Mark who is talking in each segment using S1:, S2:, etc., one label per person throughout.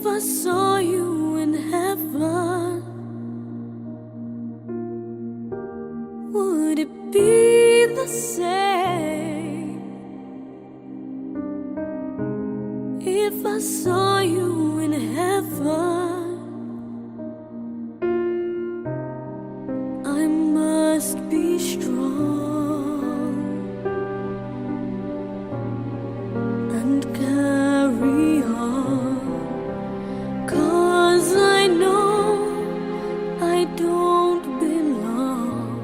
S1: If I saw you in heaven, would it be the same? If I saw you in heaven, I must be strong and carry on, 'cause I know I don't belong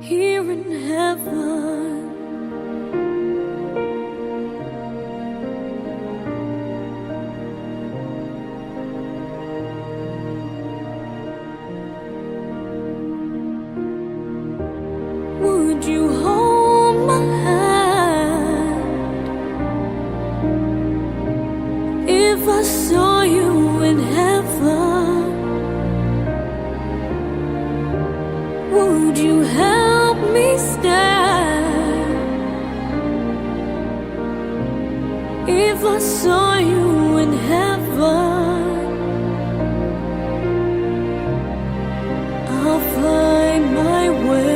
S1: here in heaven. Would you hold my hand if I saw you in heaven? Would you help me stand if I saw you in heaven? I'll find my way.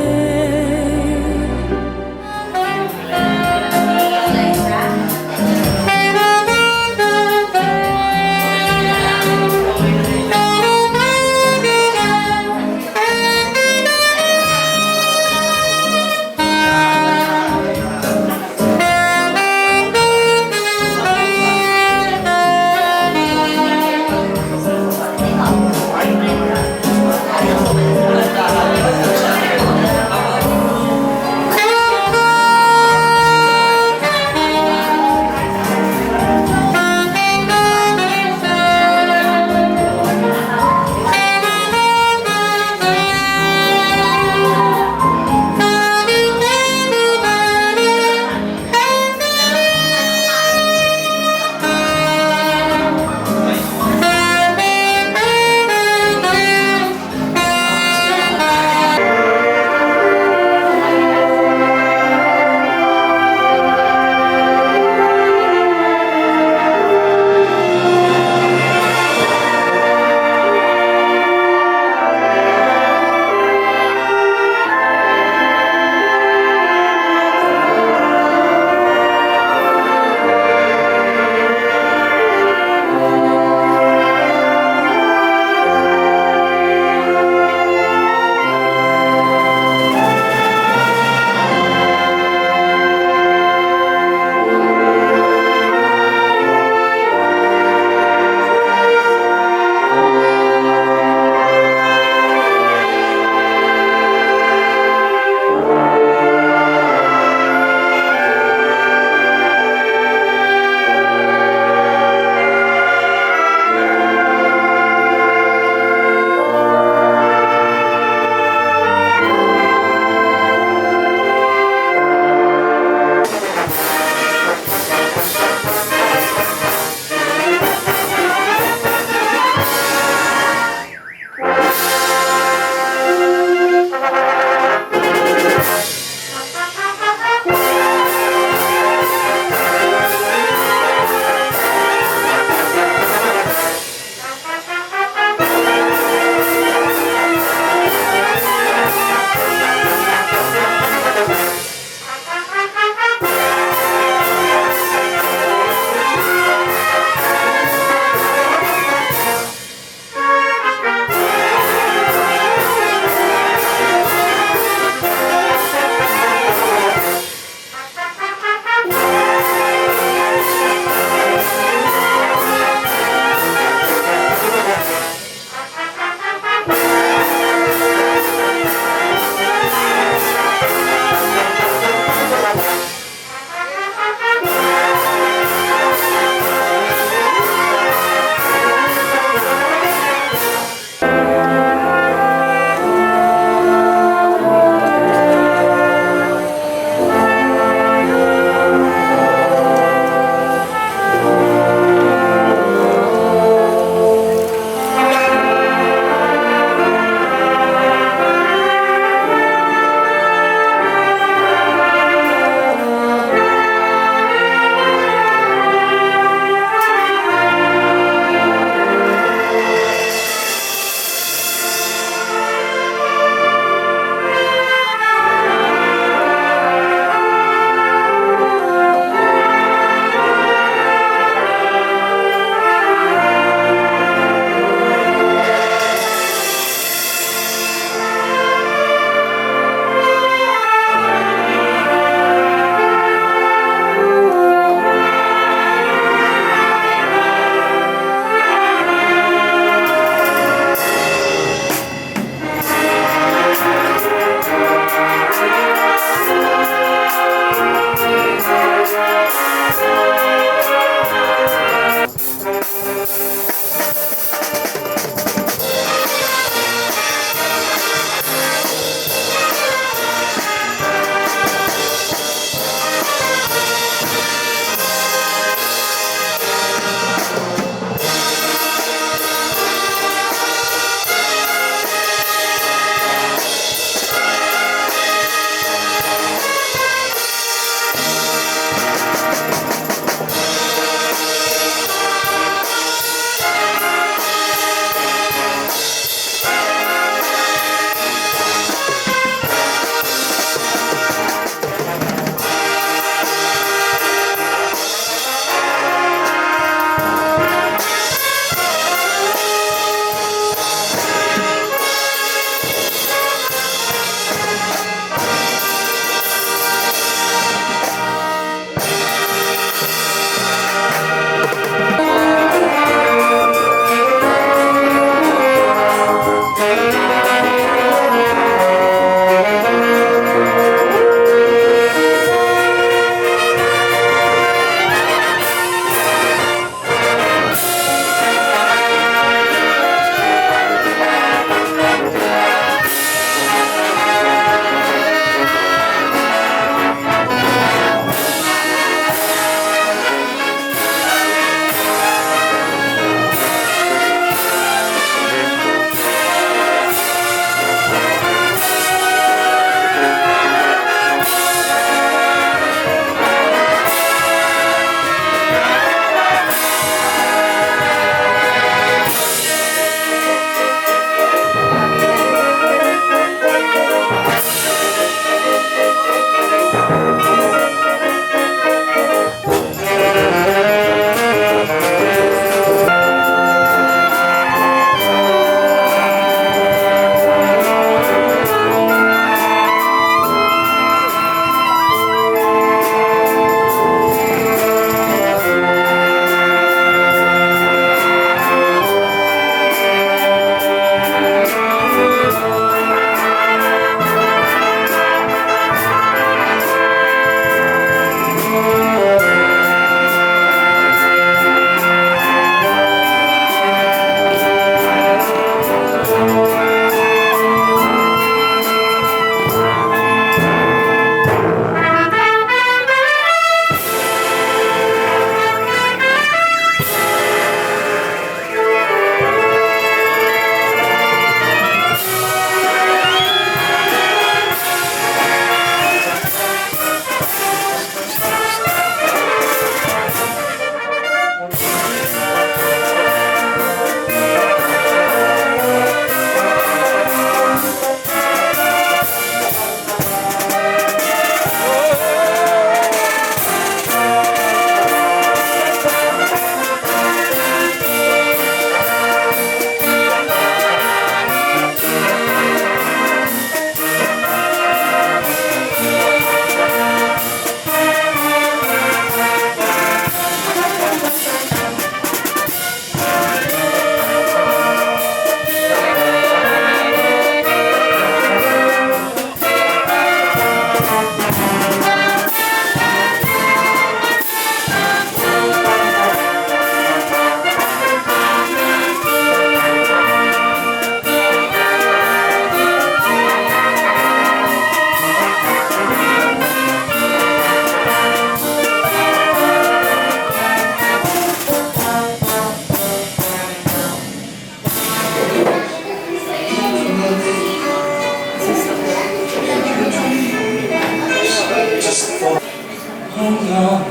S2: Hold on.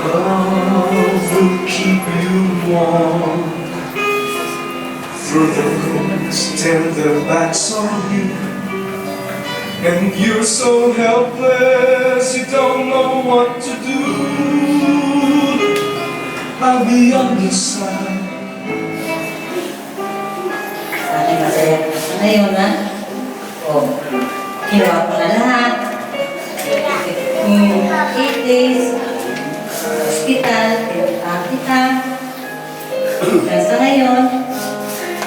S2: Love will keep you warm. Through the winds, turn their backs on you. And you're so helpless, you don't know what to do. I'll be on your side.
S3: Sabi masaya ngayon na, ginawa ko na lahat. 8 days, hospital, pinuntahan kita. Hanggang sa ngayon,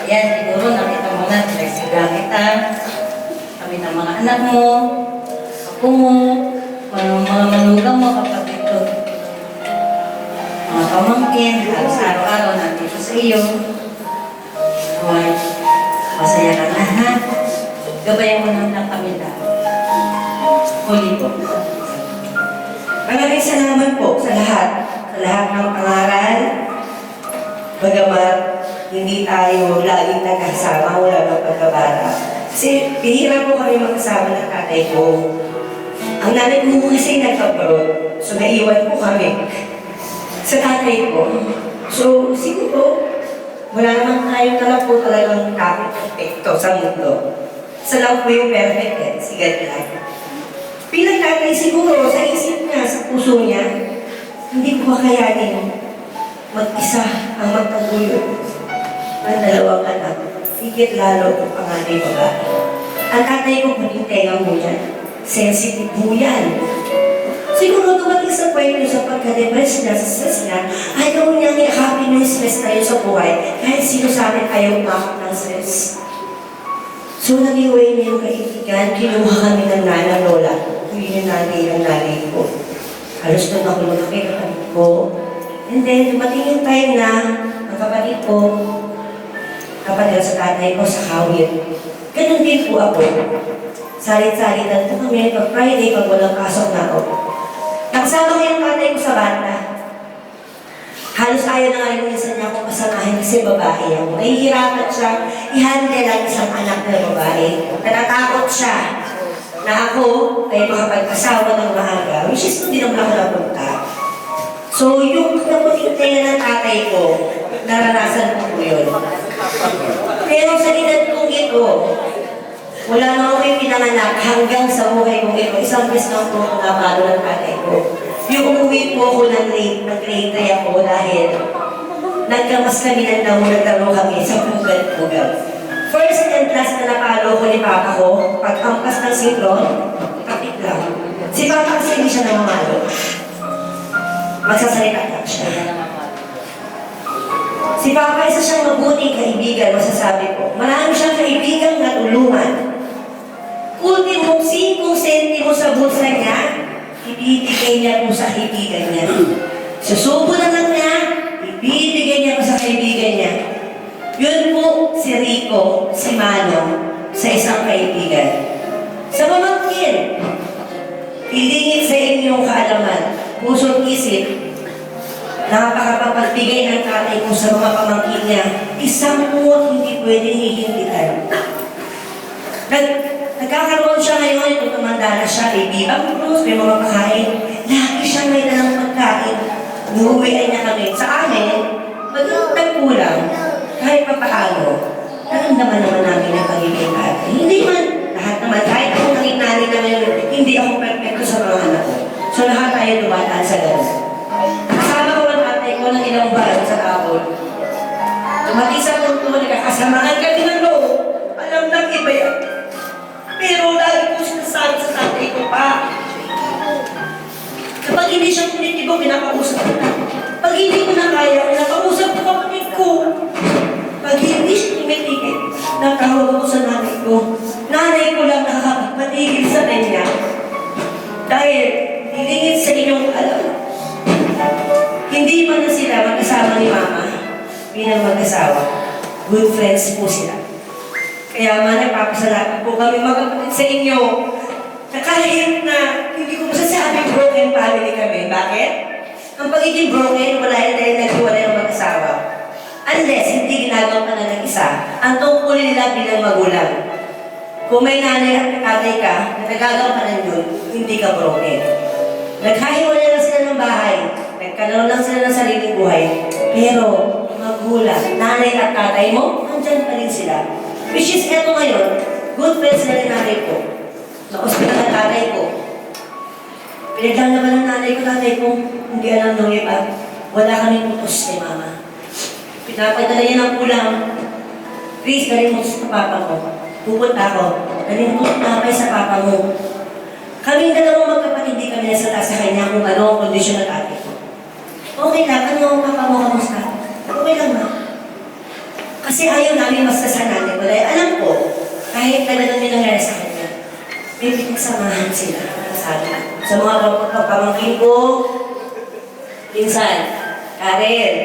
S3: ayan, siguro nakita mo na, pinagsiga kita. Kami ng mga anak mo, ako mo, mga manugang mo, kapatid ko. Mga pamangkin, halos araw-araw nandito sa iyo. Hoy, masaya ka na, ha? Gabayan mo lang kami lahat. Huli po.
S4: Maraming salamat po sa lahat ng pangaral. Bagamat hindi tayo laging nagkasama mula ng pagkabata. Kasi bihira po kami magkasama ng tatay ko. Ang nanay ko kasi nagka-abroad, so naiwan po kami sa tatay ko. So siguro, wala naman tayo talaga po talagang perfecto sa mundo. Sa lang po yung perfect eh, si God lang. Bilang tatay siguro, sa isip niya, sa puso niya, hindi ko kakayanin mag-isa ang magtaguyod ang dalawang anak. Higit lalo ang panganay babae. Ang tatay ko po yung tenga mo yan. Sensitive po yan. Siguro dumating sa point niya sa pagka-depress niya, sa stress niya, ayaw niya i-happy ng stress tayo sa buhay kahit sino sa amin ayaw umakap ng stress. So, nag-iway niya yung kaibigan, kinuha kami ng nana lola. Yun yung nanay ko. Halos doon ako lumaki kapatid ko. And then, dumating yung time na ang kapatid ko, kapatid sa tatay ko sa Kawit. Ganun din po ako. Salit-salitan po kami pag Friday, pag walang pasok na ako. Nakasama ko yung tatay ko sa bata. Halos ayaw na nga rin minsan niya akong kasamahin kasi babae ako. Nahihirapan siya i-handle ang isang anak na babae. Natatakot siya na ako ay makapag-asawa ng maaga, which is hindi naman ako napunta. So, yung naputing tenga ng tatay ko, naranasan ko po yun. Pero sa edad kong ito, wala na ako yung pinanganak hanggang sa buhay kong ito. Isang beses lang po ako napalo ng tatay ko. Yung umuwi po ako ng grade 3 ako dahil nagkamas kami ng naglaro kami sa pugal-pugal. First and last na napalo ko ni Papa ko, pag-ampas ng sitron, kapit lang. Si Papa kasi hindi siya namamalo. Magsasalita lang siya. Si Papa isa siyang mabuting kaibigan, masasabi ko. Marami siyang kaibigang natulungan. Ultimo 5 sentimo sa bulsa niya, ibibigay niya po sa kaibigan niya. Susubo na lang niya, ibibigay niya po sa kaibigan niya. Yun po si Rico, si Mano, sa isang kaibigan. Sa pamangkin, hilingin sa inyong kaalaman, puso't isip, napakapagbigay ng tatay ko sa mga pamangkin niya, isang muwag hindi pwedeng hihindihan. Nagkakaroon siya ngayon, ito tumanda na siya, may bibang krus, may mga pakain, lagi siyang may dalang pagkain. Nuhuwian niya kami. Sa amin, magkulang, kahit pa paano, naramdaman naman namin ang pagiging tatay. Hindi man, lahat naman, kahit ako naging nanay namin, hindi ako perfecto sa mga anak ko. So lahat tayo dumataan sa gano'n. Kasama ko ang tatay ko ng ilang buwan sa tapon. Dumating sa punto, nagkakasamaan kami ng loob. Alam ng iba yan. Pero lagi ko sinasabi sa tatay ko pa. Kapag hindi siya politiko, pinakausap ko na. Pag hindi ko na kaya, pinakausap ko kapatid ko. Pag hindi siya tumitigil, natawag ako sa nanay ko. Nanay ko lang nakakapagpatigil sa kanya. Dahil, hilingin sa inyong alam. Hindi man na sila magkasama ni Mama, bilang mag-asawa. Good friends po sila. Kaya man, nagpapasalamat po kami magkapatid sa inyo. Na kahit na hindi ko masasabing broken family kami. Bakit? Ang pagiging broken, wala yan dahil naghiwalay ng mag-asawa. Unless hindi ginagawa ka na ng isa, ang tungkulin nila bilang magulang. Kung may nanay at tatay ka, na nagagampanan yun, hindi ka broken. Naghahiwalay lang sila ng bahay, nagkaroon lang sila ng sariling buhay, pero magulang, nanay at tatay mo, nandyan pa rin sila. Which is, eto ngayon, good friends na rin nanay ko. Na-hospital na tatay ko. Pinaglalaban ng nanay ko, tatay ko, hindi alam nung iba. Wala kaming utos kay mama. Pinapadala niya ng ulam. Please, galing mo sa papa mo. Pupunta ako. Galing mo sa papa mo. Kaming dalawang magkapatid, hindi kami nasalita sa kanya kung ano ang kondisyon ng tatay ko. Okay lang, ano ang papa mo, kamusta? Okay lang na. Kasi ayaw namin basta sa nanay ko. Dahil alam ko, kahit talagang may nangyari sa kanya, may pinagsamahan sila. Sabi, sa mga pamangkin ko, Pinsan, Karen,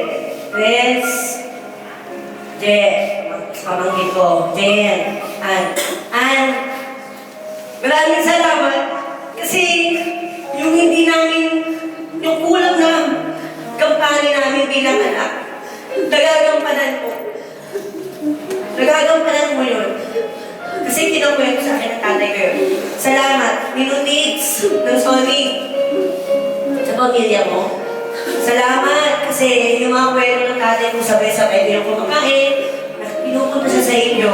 S4: Prince, pamangkin ko, Jen, Ann. Maraming salamat kasi yung hindi namin, yung kulang na kampanya namin bilang anak, nagagampanan ko. Nagagampanan mo yun. Kasi kinukwento sa akin ng tatay ko yun. Salamat, minutids ng sorry sa pamilya mo. Salamat kasi yung mga kwento ng tatay ko sabay-sabay din ako kumakain, pinupunta siya sa inyo.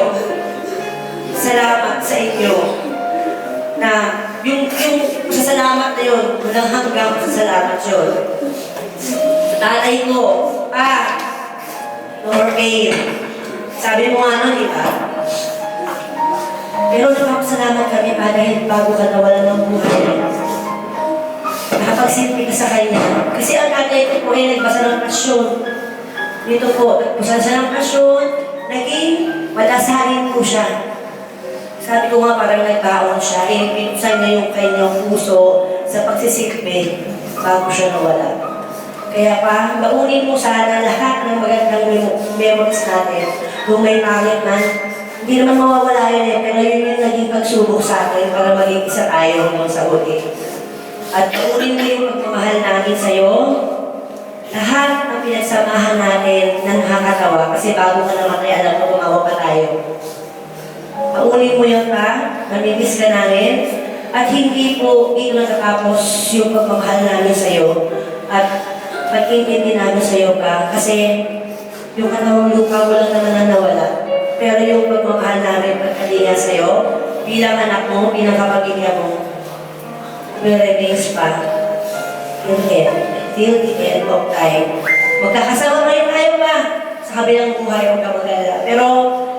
S4: Salamat sa inyo na yung masasalamat na yun, walang hanggang masasalamat yun. Sa tatay ko, Lord Kane, sabi mo nga nun, di ba? Pero napapasalamat kami dahil bago ka nawalan ng buhay. Nakapagsimpi ka sa kanya. Kasi ang tatay ko po ay nagbasa ng pasyon. Dito po, nagbusan siya ng pasyon, naging malasarin po siya. Sabi ko nga parang nagbaon siya, pinuksan niya yung kanyang puso sa pagsisikpi bago siya nawala. Kaya pa, baunin mo sana lahat ng magandang memories natin. Kung may pangit man, hindi naman mawawala yun pero yun yung naging pagsubok sa atin para maging isa tayo hanggang sa huli. At baunin mo yung pagmamahal namin sa'yo, lahat ng pinagsamahan natin na nakakatawa kasi bago ka namatay, alam mo, tumawa pa tayo. Paunin mo yun pa, namimiss ka namin, at hindi po dito natatapos yung pagmamahal namin sa'yo at pag-intindi namin sa'yo ka kasi yung katawang lupa walang naman na nawala. Pero yung pagmamahal namin pagkalinga sa'yo, bilang anak mo, bilang kapag-inya mo, will remains pa till the end of time. Magkakasama ngayon tayo pa sa kabilang buhay o kamagala. Pero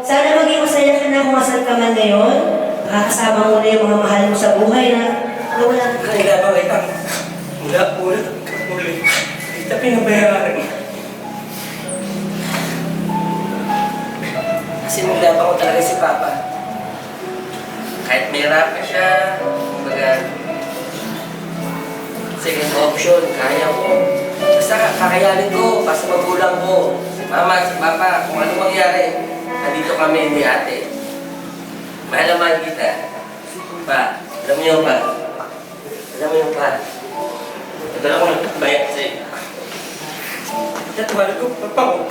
S4: sana maging masaya ka na kung asan ka man ngayon. Makakasama mo na yung mga mahal mo sa buhay na wala.
S5: Kaya ba kita? Mula, kita pinabayaran. Kasi nagdapa ko talaga si Papa. Kahit may rap ka siya, kumbaga, second option, kaya ko. Basta kakayanin ko, basta magulang ko. Si Mama, si Papa, kung ano mangyari, nandito kami ni Ate. Mahal naman kita. Pa, alam mo yung pa. Alam mo yung pa. Ito na ako nagbayak sa'yo. Tatuwal ko, Papa ko.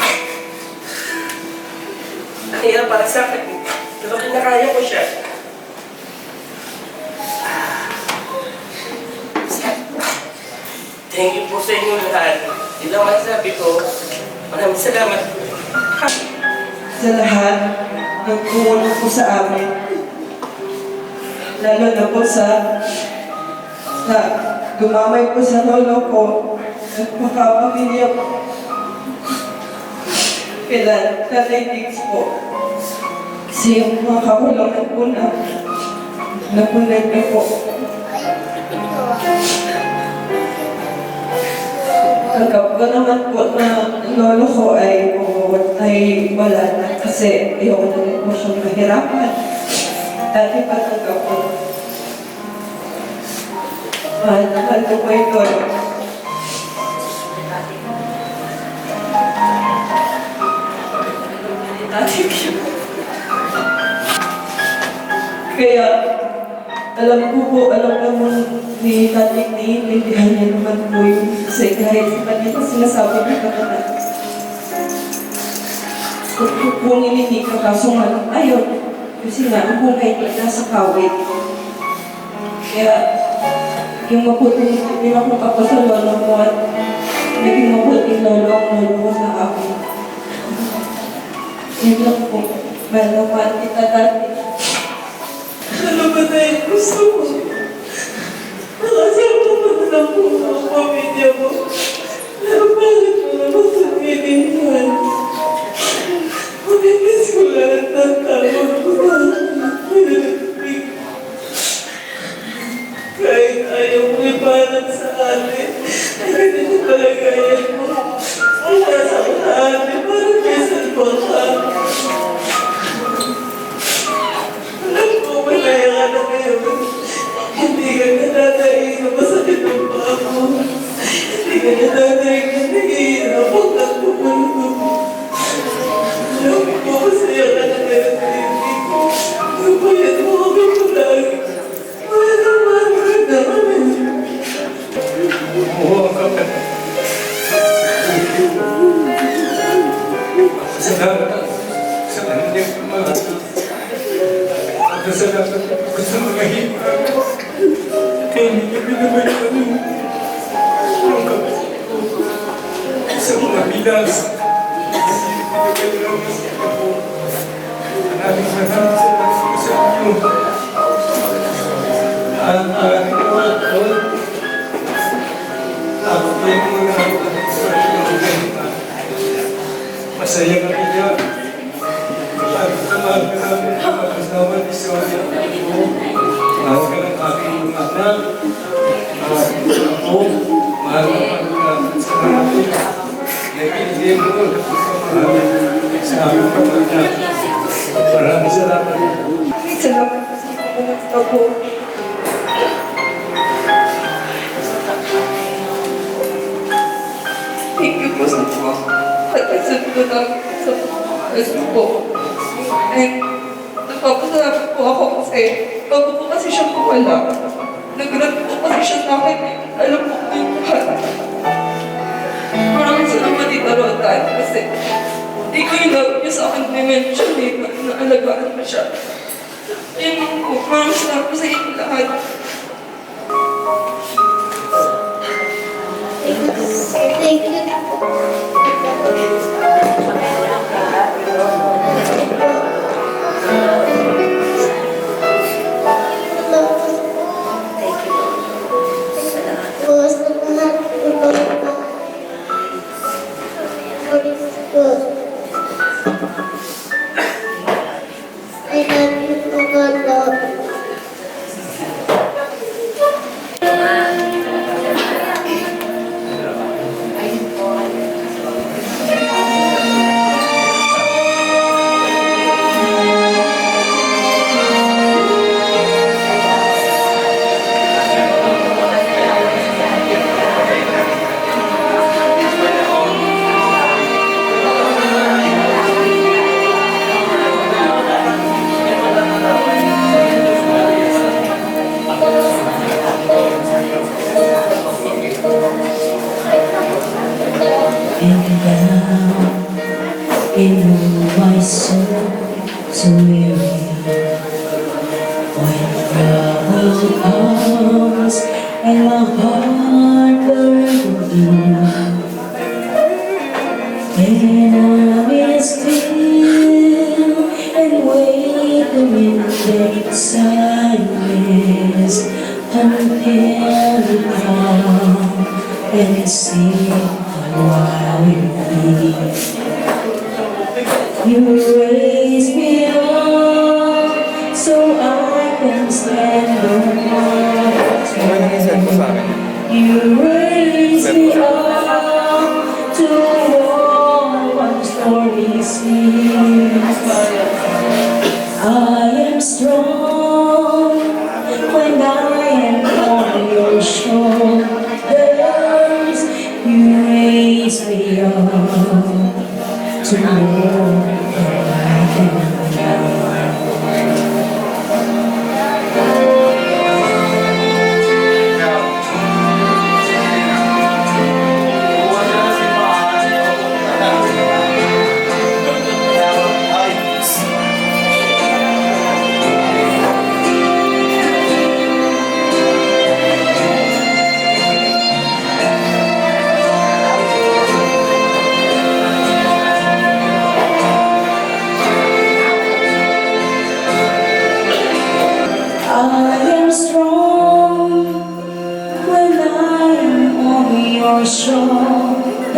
S5: Nakihirap para sa akin. Pero kinakaya ko siya. Thank you po sa inyo lahat. Ilang masasabi ko, maraming salamat.
S6: Sa lahat ng tumulong po sa amin. Lalo na po sa gumamay po sa lolo ko at makapamilya po. Kailan, Tatay Diggs po. Kasi yung mga kakulangan po na napunag na po. Tanggap ko naman po na lolo ko ay wala na kasi ayoko na rin po siyang mahirapan. Dati pa tanggap ko. Mahal ko po yung lolo. Kaya alam naman ni Tatik naiintindihan niya naman po yung kasi kahit sa kanya sinasabi niya ka na kung hindi ka kaso nga ayaw. Kasi nga, ang buhay niya nasa kawit. Kaya, yung mabuting hindi ako nakapasalawa mo at naging mabuting lolo ang lolo mo sa akin. Yun lang po. Malaman kita dati. Ano ba na yung gusto mo? Nakasama mo na lang po ang pamilya mo. Pero bakit mo naman sabihin yan? Mamimiss ko lahat ng tawag ko na. Kahit ayaw mo iparang sa atin, ay ganito talaga yan mo. Wala sa atin, parang may salwa ka. Alam ko, malaya ka na ngayon. Hindi ka natatayin na masakit ang paa mo. Hindi ka natatayin na nag-iinap ang nagpupuno mo. Alam ko, masaya ka na ngayon, baby ko. Nabayad mo kami palagi. Wala naman ka namin.
S2: Oo, kapatid. Salamat sa kanyang mga salamat ko sa mga hipa. Kaya hindi niya binabayan ang kapatid ko sa mga bilas. Maraming salamat sa inyo. Ang aking mga masaya kami dyan. Mahal ka namin ang kasama ni Sonia. Mahal ka ng aking mga anak. Mahal ka ako. Mahal ka namin sa natin. Nagiging mo na sa aming pamilya. Maraming salamat.
S6: Salamat po sa pagpunta po. Thank you po sa pagkasunod ko sa pagkasunod po. And napapasalamat po ako kasi bago po kasi siya wala. Nag-grant po kasi siya sa akin. Alam po ko yung lahat. Maraming salamat dito Rodan kasi hindi ko yung gawin niya sa akin ni-mention na naalagaan mo siya. Yun lang po. Maraming salamat po sa inyo lahat.
S1: Thank you. I love you, God. And down in my soul so weary when trouble comes and my heart burns. Then I will still and wait the midnight silence until you come and see while you raise me up so I can stand on. You raise me up to walk on stormy seas. I am strong when I am on your shoulders. You raise me up to more than I can bear. your shoulders,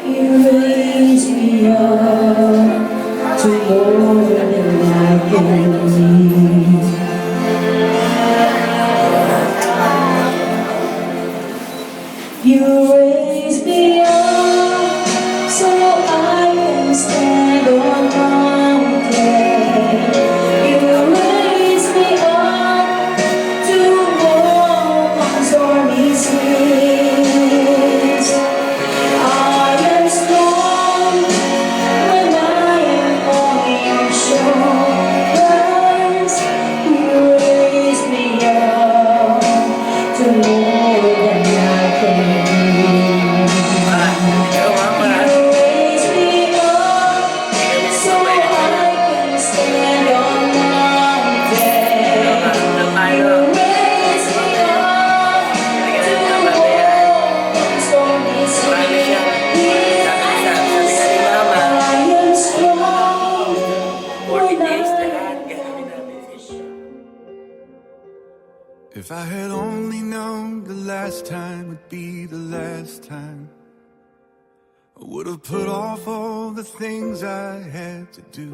S1: you raise me up to more than I can be. You raise me up so I can stand on mountains. You raise me up to walk on stormy seas. I am strong when I am on your shoulders. You raise me up to more than I can be.
S5: Ikaw, Mama.
S1: You raise me up so I can stand on mountains. You raise me up to walk on stormy seas. I am strong
S5: 40
S1: when
S5: days
S1: I
S5: lahat. Gagawin namin.
S2: If I had only known the last time would be the last time, I would have put off all the things I had to do.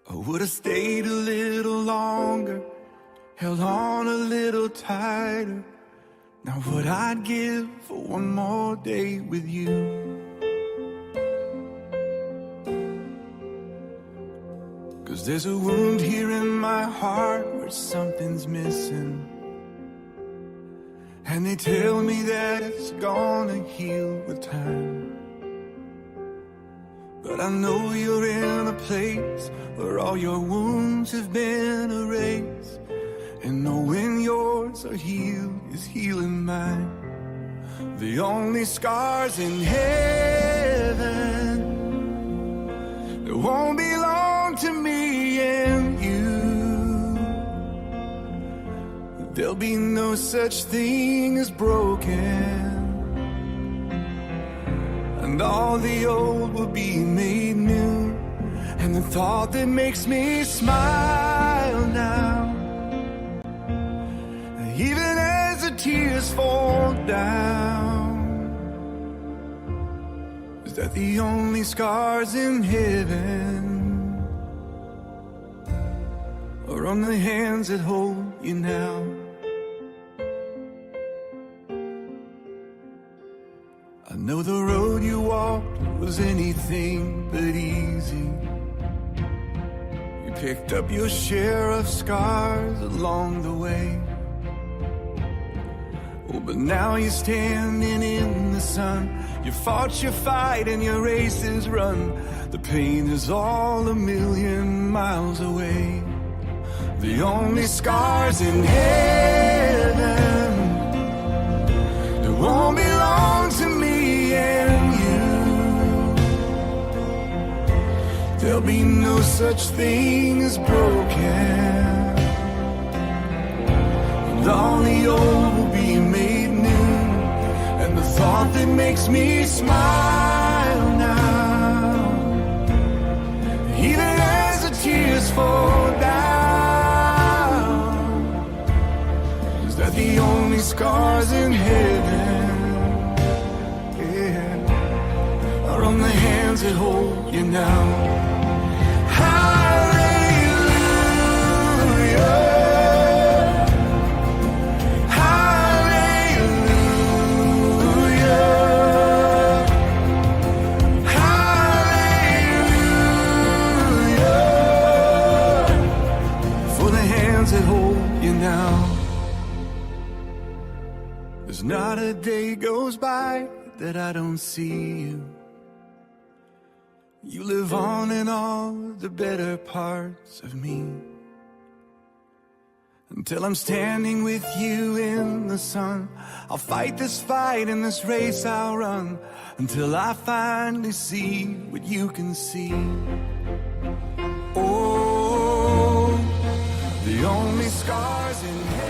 S2: I would have stayed a little longer, held on a little tighter. Now what I'd give for one more day with you. Cause there's a wound here in my heart where something's missing. And they tell me that it's gonna heal with time. But I know you're in a place where all your wounds have been erased. And knowing yours are healed is healing mine. The only scars in heaven that won't belong to me and you. There'll be no such thing as broken, and all the old will be made new. And the thought that makes me smile now, even as the tears fall down, is that the only scars in heaven are on the hands that hold you now. I know the road you walked was anything but easy. You picked up your share of scars along the way. Oh, but now you're standing in the sun. You fought your fight and your race is run. The pain is all a million miles away. The only scars in heaven that won't belong to me and you. There'll be no such thing as broken, and all the old will be made new. And the thought that makes me smile now, even as the tears fall down, is that the only scars in heaven, yeah, are on the hands that hold you now. Not a day goes by that I don't see you. You live on in all the better parts of me. Until I'm standing with you in the sun, I'll fight this fight and this race I'll run, until I finally see what you can see. Oh, the only scars in heaven.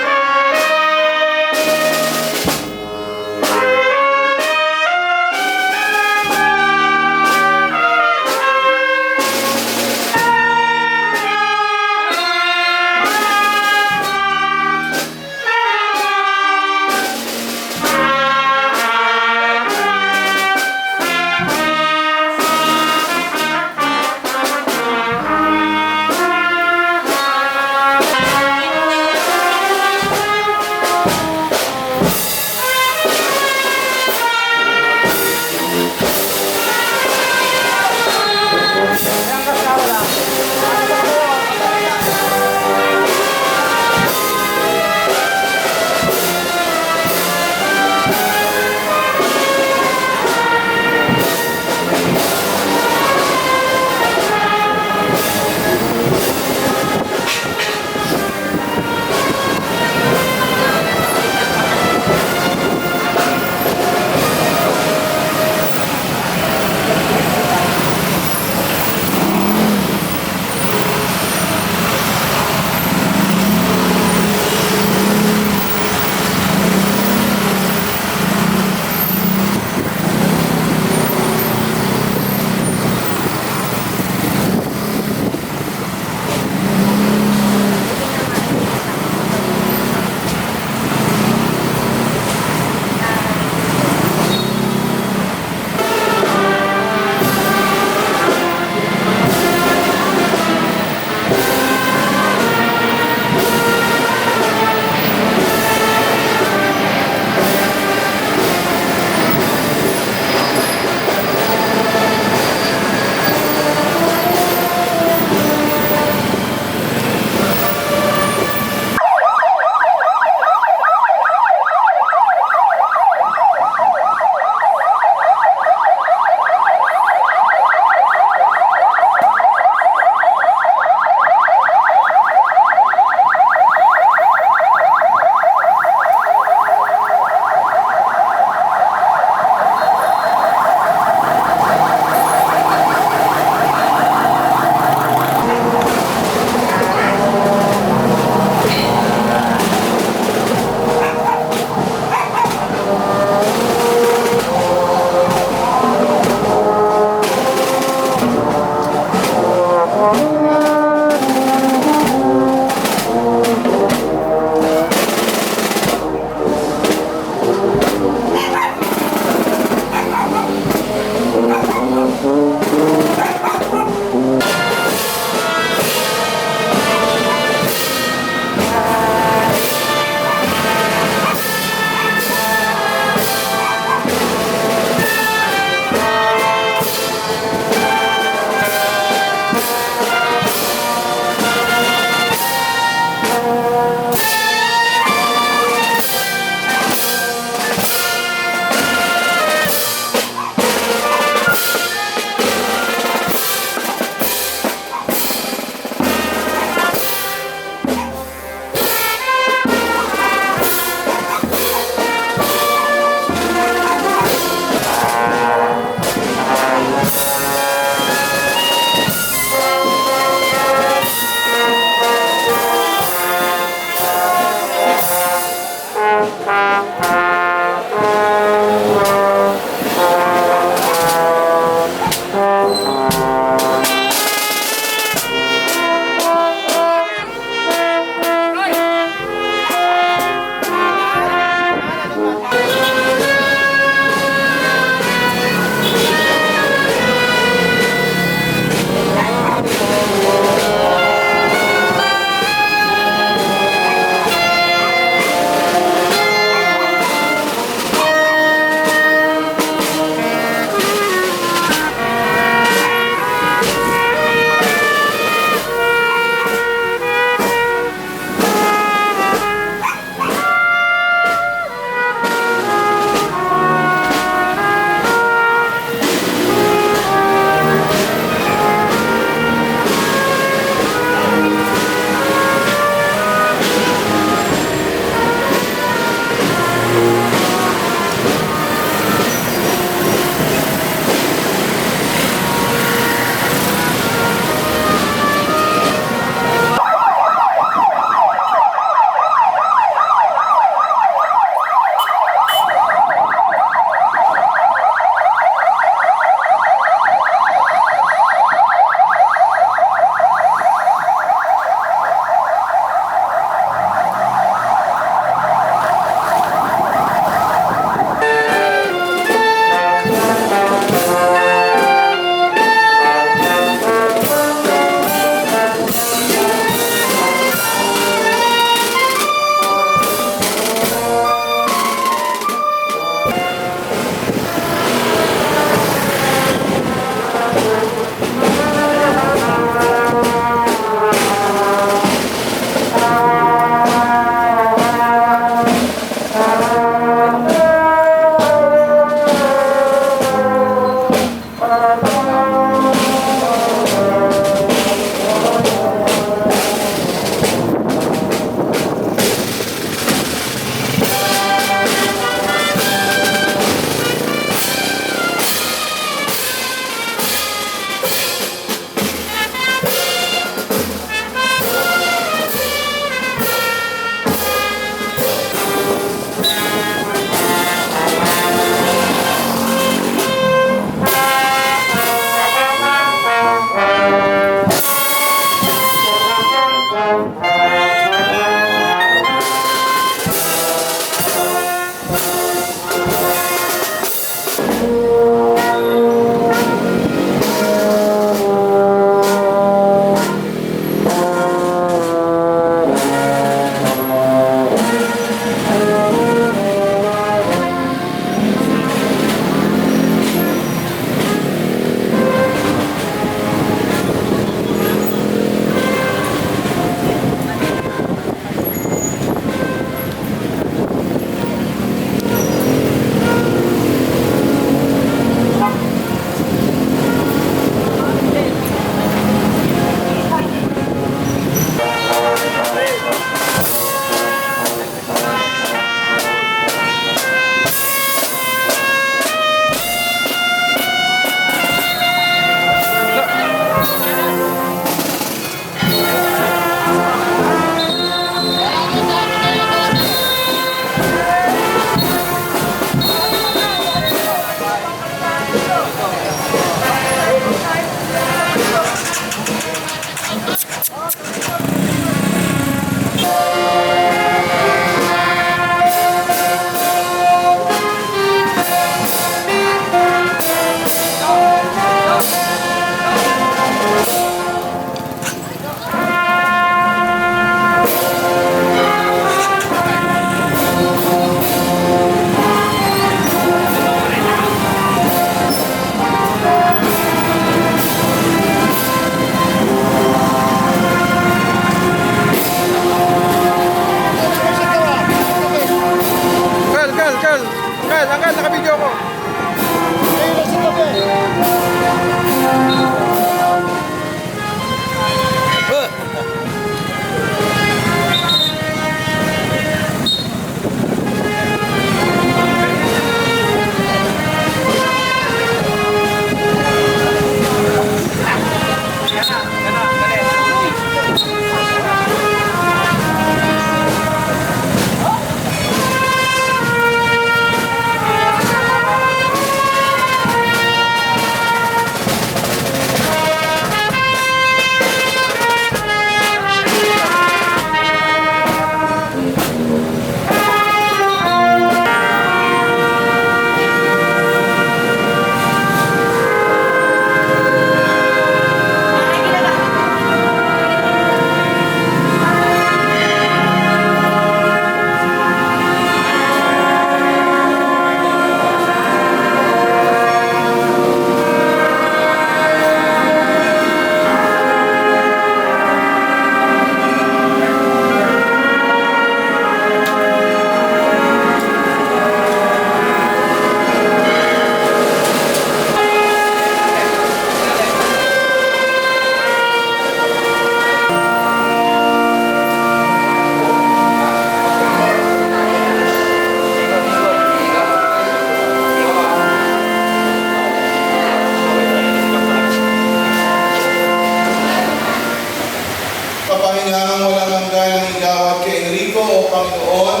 S7: Panginoon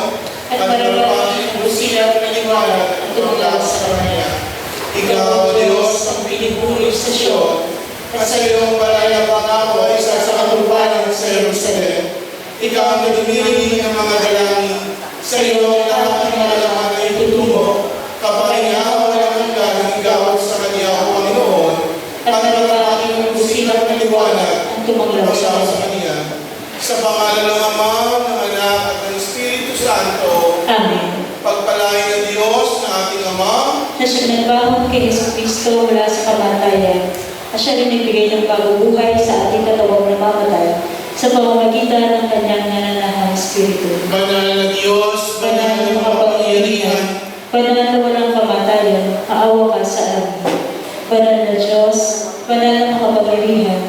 S1: At marami ang sila naniwala at tumulaw sa Kanya.
S7: Ikaw, O Diyos, ang pinipuri sa Siyon, at sa iyong banal na pangako ay isa sa katuparan sa Jerusalem. Ikaw ang nagdumingin ng mga dalangin, sa iyong lahat ng mga laman ay tutungo, kapag inahawa ng hanggan ang igawad sa Kanya, O Panginoon, at marami ang silang naniwala
S1: Ang tumulaw sa
S7: sa Kanya. Sa pangalan ng Ama, ng Anak, at ng Espiritu Santo,
S1: Amen.
S7: pagpalain ng Diyos na ating Ama,
S1: Na siya nagbangon kay Yesu Cristo mula sa kamatayan, at siya rin nagbigay ng pagbubuhay sa ating katawang namamatay sa pamamagitan ng kanyang nananahang Espiritu.
S7: banal na Diyos, banal na makapangyarihan,
S1: Banal na walang kamatayan, maawa ka sa amin. Banal na Diyos, banal na makapangyarihan,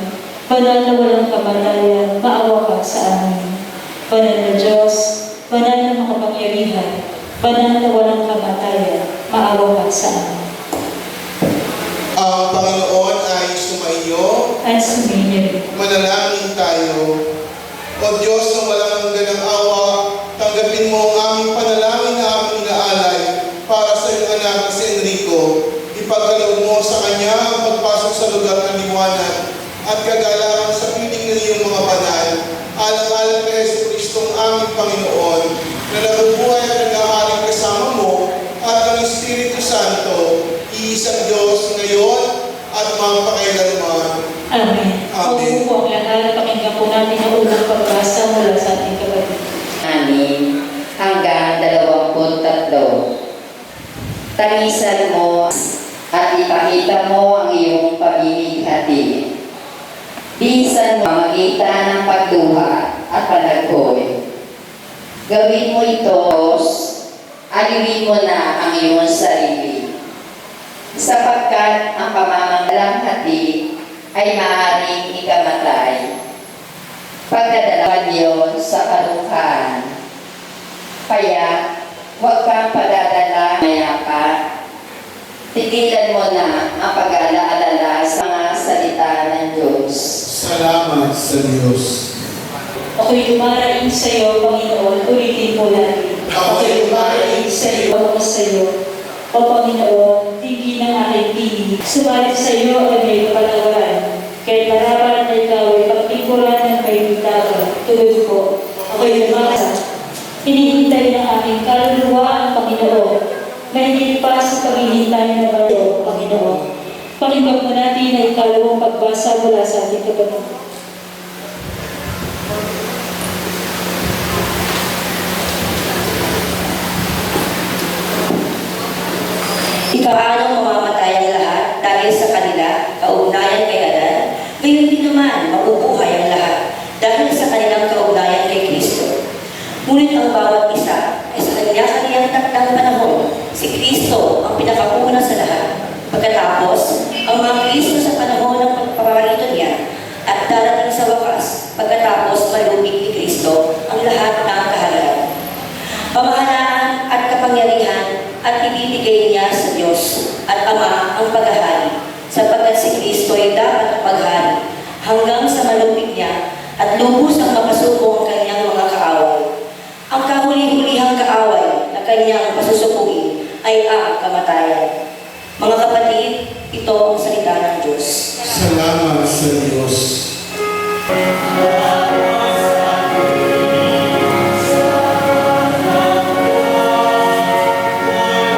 S1: banal na walang kamatayan, maawa ka sa amin. Banal na Diyos, banal na makapangyarihan, banal na walang kamatayan, maawa ka sa amin.
S7: ang Panginoon ay sumaiyo.
S1: At suminyo.
S7: Manalangin tayo. O Diyos na walang hangganang awa, tanggapin mo ang aming panalangin na aming inaalay para sa iyong anak na si Enrico. Ipagkaloob mo sa kanya ang pagpasok sa lugar ng liwanag at kagalakan sa piling ng iyong mga banal. Alang-alang kay Yesu Kristo ang aming Panginoon, na nabubuhay at nag-aaring kasama mo at ang Espiritu Santo, iisang Diyos ngayon at magpakailanman.
S1: Amen.
S7: Amen.
S1: Opo po ang lahat, pakinggan po natin ang unang pagbasa mula sa ating kapatid.
S8: Amin. Hanggang 23. Tanisan mo at ipakita mo ang iyong pamimighati. Bisan mo makita ng pagduha at panaghoy. Gawin mo ito, Diyos, aliwin mo na ang iyong sarili. Sapagkat ang pamamalang hati ay maaaring ikamatay. Pagdadalawan yun sa kalungkahan. Kaya, huwag kang padadala mayapa. Tigilan mo na ang pag-alaalala sa mga salita ng Diyos.
S7: Salamat sa Diyos.
S1: Ako'y dumaraing sa iyo, Panginoon, ulitin po natin.
S7: Ako'y dumaraing sa iyo.
S1: Ako sa iyo. O Panginoon, tigil ng aking tinig. Sumalit sa iyo ay may kapalawaran. Kaya marapat na ikaw ay pagtikuran ng kaibitagan. Tulad ko, ako'y lumasa. Hinihintay ng aking kaluluwa ang Panginoon. Na hindi pa sa paghihintay ng bayo, Panginoon. Pakinggan mo natin ang ikalawang pagbasa mula sa ating kapatid.
S4: Paano mamamatay ang lahat dahil sa kanila, kaugnayan kay Adan, gayon din naman mabubuhay ang lahat dahil sa kanilang kaugnayan kay Kristo. Ngunit ang bawat isa ay sa kanya-kanyang takdang panahon, si Kristo ang pinakauna sa lahat. Pagkatapos, ang mga Kristo sa panahon ng pagpaparito niya at darating sa wakas, pagkatapos malupit ni Kristo ang lahat ng kahalagan. Pamahalaan at kapangyarihan at ibibigay niya sa Diyos at Ama ang paghahari, sapagkat si Kristo ay dapat paghari hanggang sa malupit niya at lubos ang mapasuko ang kanyang mga kaaway. Ang kahuli-hulihang kaaway na kanyang pasusukuin ay ang kamatayan. Mga kapatid, ito ang salita ng Diyos.
S7: Salamat sa Diyos.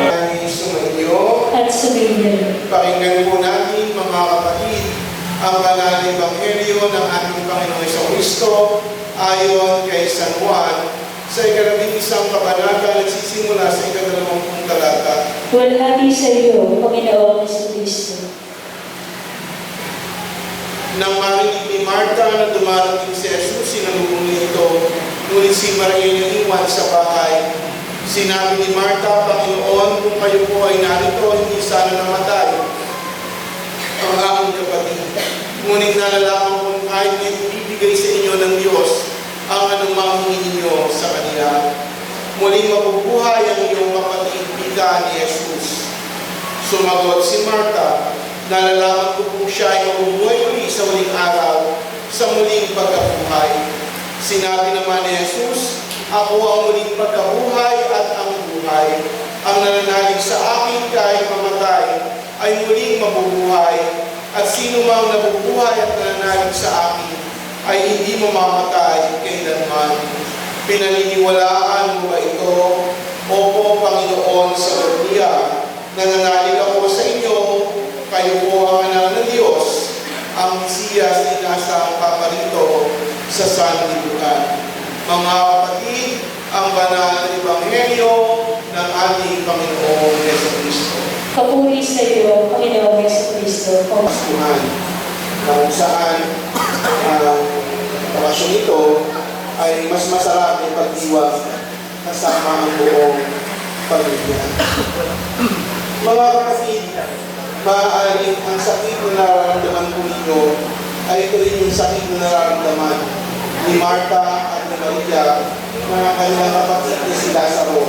S7: Ay sumainyo.
S1: At suminyo.
S7: Pakinggan po natin mga kapatid ang banal na Ebanghelyo ng ating Panginoong Jesucristo ayon kay San Juan sa 11 kabanata nagsisimula sa 20 talata.
S1: Walhati sa iyo, Panginoon Jesucristo.
S7: Nang marinig ni Marta na dumarating si Jesus, sinalubong niya ito, ngunit si Maria niya iwan sa bahay. Sinabi ni Marta, Panginoon, kung kayo po ay narito, hindi sana namatay ang aking kapatid. Ngunit nalalaman kong kahit na ibibigay sa inyo ng Diyos ang anumang ninyo sa Kanya. Muling mabubuhay ang iyong kapatid, ika ni Jesus. Sumagot si Marta, nalalaman ko kung siya ay mabubuhay uli sa muling araw, sa muling pagkabuhay. Sinabi naman ni Jesus, Ako ang muling pagkabuhay at ang buhay. Ang nananalig sa akin kahit mamatay ay muling mabubuhay. At sino mang nabubuhay at nananalig sa akin ay hindi mamamatay kailanman. Pinaniniwalaan mo ba ito? Opo, Panginoon, sa Biblia. Nananalig ako sa inyo, kayo po ang anak ng Diyos, ang Mesiyas na inasang paparito sa sanlibutan. Mga kapatid, ang banal na ebanghelyo ng ating Panginoong Jesucristo.
S1: Papuri sa iyo, Panginoong Jesucristo.
S7: Paskuhan, kung saan okasyon ito ay mas masarap ng pagdiwang kasama ang buong pamilya. Mga kapatid, maaaring ang sakit na nararamdaman po ninyo ay ito rin yung sakit na nararamdaman ni Marta at ni Maria na kanilang kapatid na si Lazaro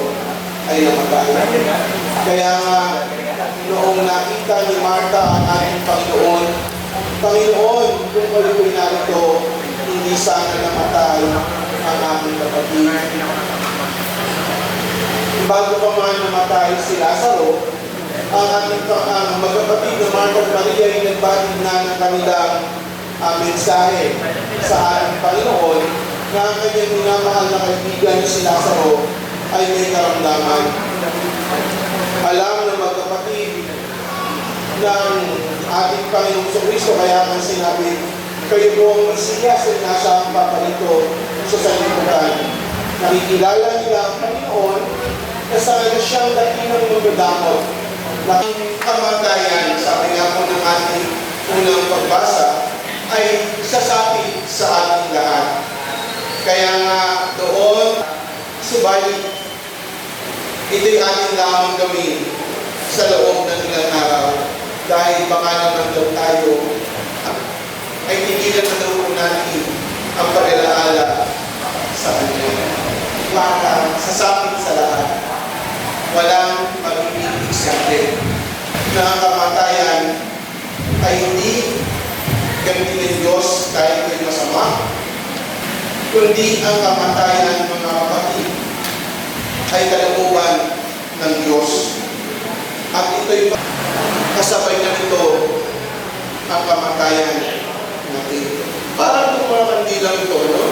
S7: ay namatay. Kaya nga, noong nakita ni Marta ang ating Panginoon, Panginoon, kung kayo'y narito, hindi sana namatay ang aming kapatid. Bago pa man namatay si Lazaro, ang ating magkapatid na Marta at Maria ay nagbatid na ng kanilang mensahe sa ating Panginoon na ang kanyang minamahal na kaibigan na si Lazaro ay may karamdaman. Alam ng magkapatid ng ating Panginoong Jesucristo, kaya ang sinabi, kayo po ang Mesiyas na nasa paparito sa sanlibutan. Nakikilala nila ang Panginoon na sa kanya siyang dakilang magdadamot. Na ang kamatayan, sabi nga po ng ating unang pagbasa, ay sasapit sa ating lahat. Kaya nga doon, subalit, ito'y ating lamang gawin sa loob ng ilang araw. Dahil baka naman daw tayo ay tigilan na daw po natin ang pag-alaala sa Kanya. Baka sasapit sa lahat. Walang magiging eksakte na ang kamatayan ay hindi ganti ng Diyos kahit may masama, kundi ang kamatayan, mga kapatid, ay kalooban ng Diyos. At ito'y kasabay na nito ang kamatayan natin. Parang kung mga kandilang ito, no?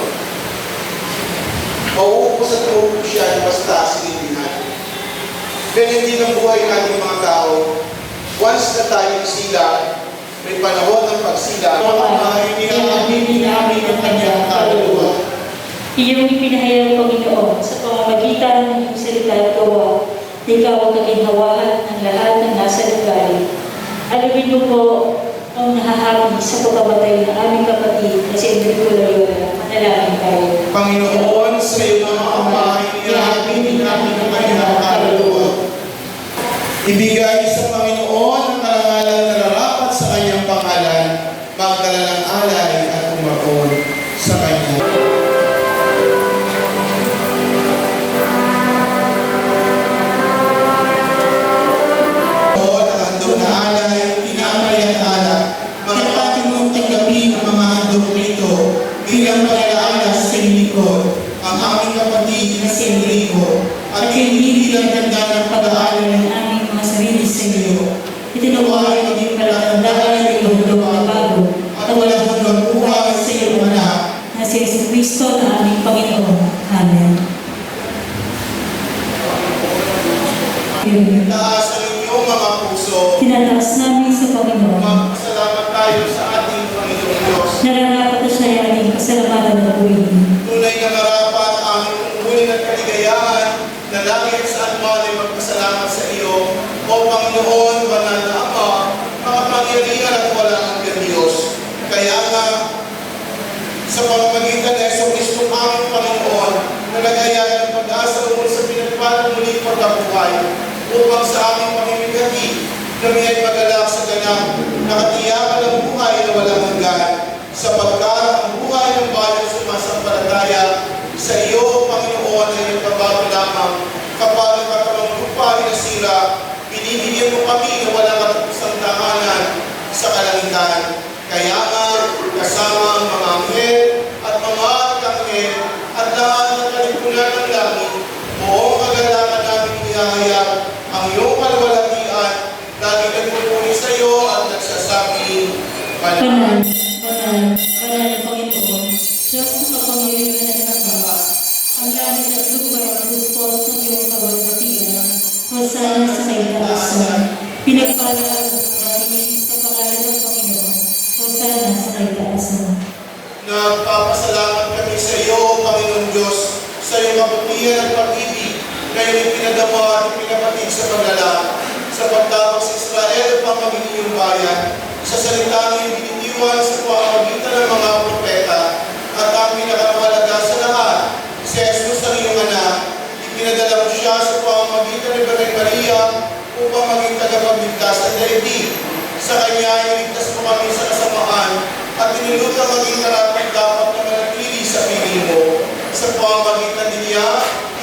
S7: Mauubos at mauubos siya basta silipin natin. Ganyan din ang buhay natin mga tao. Once na tayong sila, may panahon ng pagsila, hindi namin ang kanyang kaluluwa.
S1: Iyong ipinahayag, Panginoon, sa pamamagitan ng iyong salita at gawa, na ikaw ang kaginhawahan ng lahat ng nasa lugar. Alamin mo po ang nahahabi sa pagkamatay ng aming kapatid na si Enrico Loyola. Manalangin tayo.
S7: Panginoon, sa iyo ng mga amahay, nilahapin namin ang kanyang kaluluwa. Ibigay sa Panginoon ang karangalan na narapat sa kanyang pangalan, magdala ng alay at umaon sa kanya. Bilang pag-alaala sa lingkod, ang aming kapatid na si Enrico, at hindi bilang ganda ng pag-aaral ng aming mga sarili sa iyo. Itinawa ay maging palatandaan ng iyong luwa bago, at walang hanggang buhay sa iyong anak,
S1: na si Jesucristo na aming Panginoon. Amen.
S7: Taas ang inyong mga puso.
S1: Tinataas namin sa Panginoon.
S7: Magpasalamat tayo sa ating Panginoon Diyos.
S1: Nararapat sa iyo aming kasalamatan na buhay.
S7: Tunay na marapat ang tungkulin at kaligayahan na langit sa anman ay magpasalamat sa iyo. O Panginoon, banal na Ama, makapangyarihan at walang hanggang Diyos. Kaya nga, sa pamamagitan ng Jesucristo aming Panginoon, na nagaya ng pag-asa tungkol sa pinagpalang muling pagkabuhay, upang sa aming pamimigati na may magalak sa ganap, nakatiyakan ang buhay na walang hanggan, sapagkat ang buhay ng bayan sumasampalataya sa iyo, Panginoon, ay nagbabago lamang kapag nagkakaroon lupa ay nasira, binibigyan mo kami na walang katapusang tahanan sa kalangitan. Kaya nga, kasama ang mga anghel at mga arkanghel at lahat ng kalipunan ng
S1: Banal, banal, banal na Panginoon, Diyos na kapangyarihan ng Ama, ang langit at lupa ang puspos ng iyong kawaghatian, Hosana sa kaitaasan, pinagpalaan natin sa pangalan ng Panginoon, Hosana sa kaitaasan.
S7: Nagpapasalamat kami sa iyo, Panginoon Diyos, sa iyong kabutihan at pag-ibig na iyong pinadama at pinapatid sa paglalang, sa pagtawag sa Israel upang maging iyong bayan, sa salita niyong binitiwan sa pamamagitan ng mga propeta, at ang pinakamahalaga sa lahat, si Jesus ang iyong anak, ipinadala mo siya sa pamamagitan ng Birhen Maria upang maging tagapagligtas ng daigdig. Sa kanya, iligtas mo kami sa kasamaan at inilutang maging karapat-dapat na manatili sa piling mo. Sa pamamagitan niya,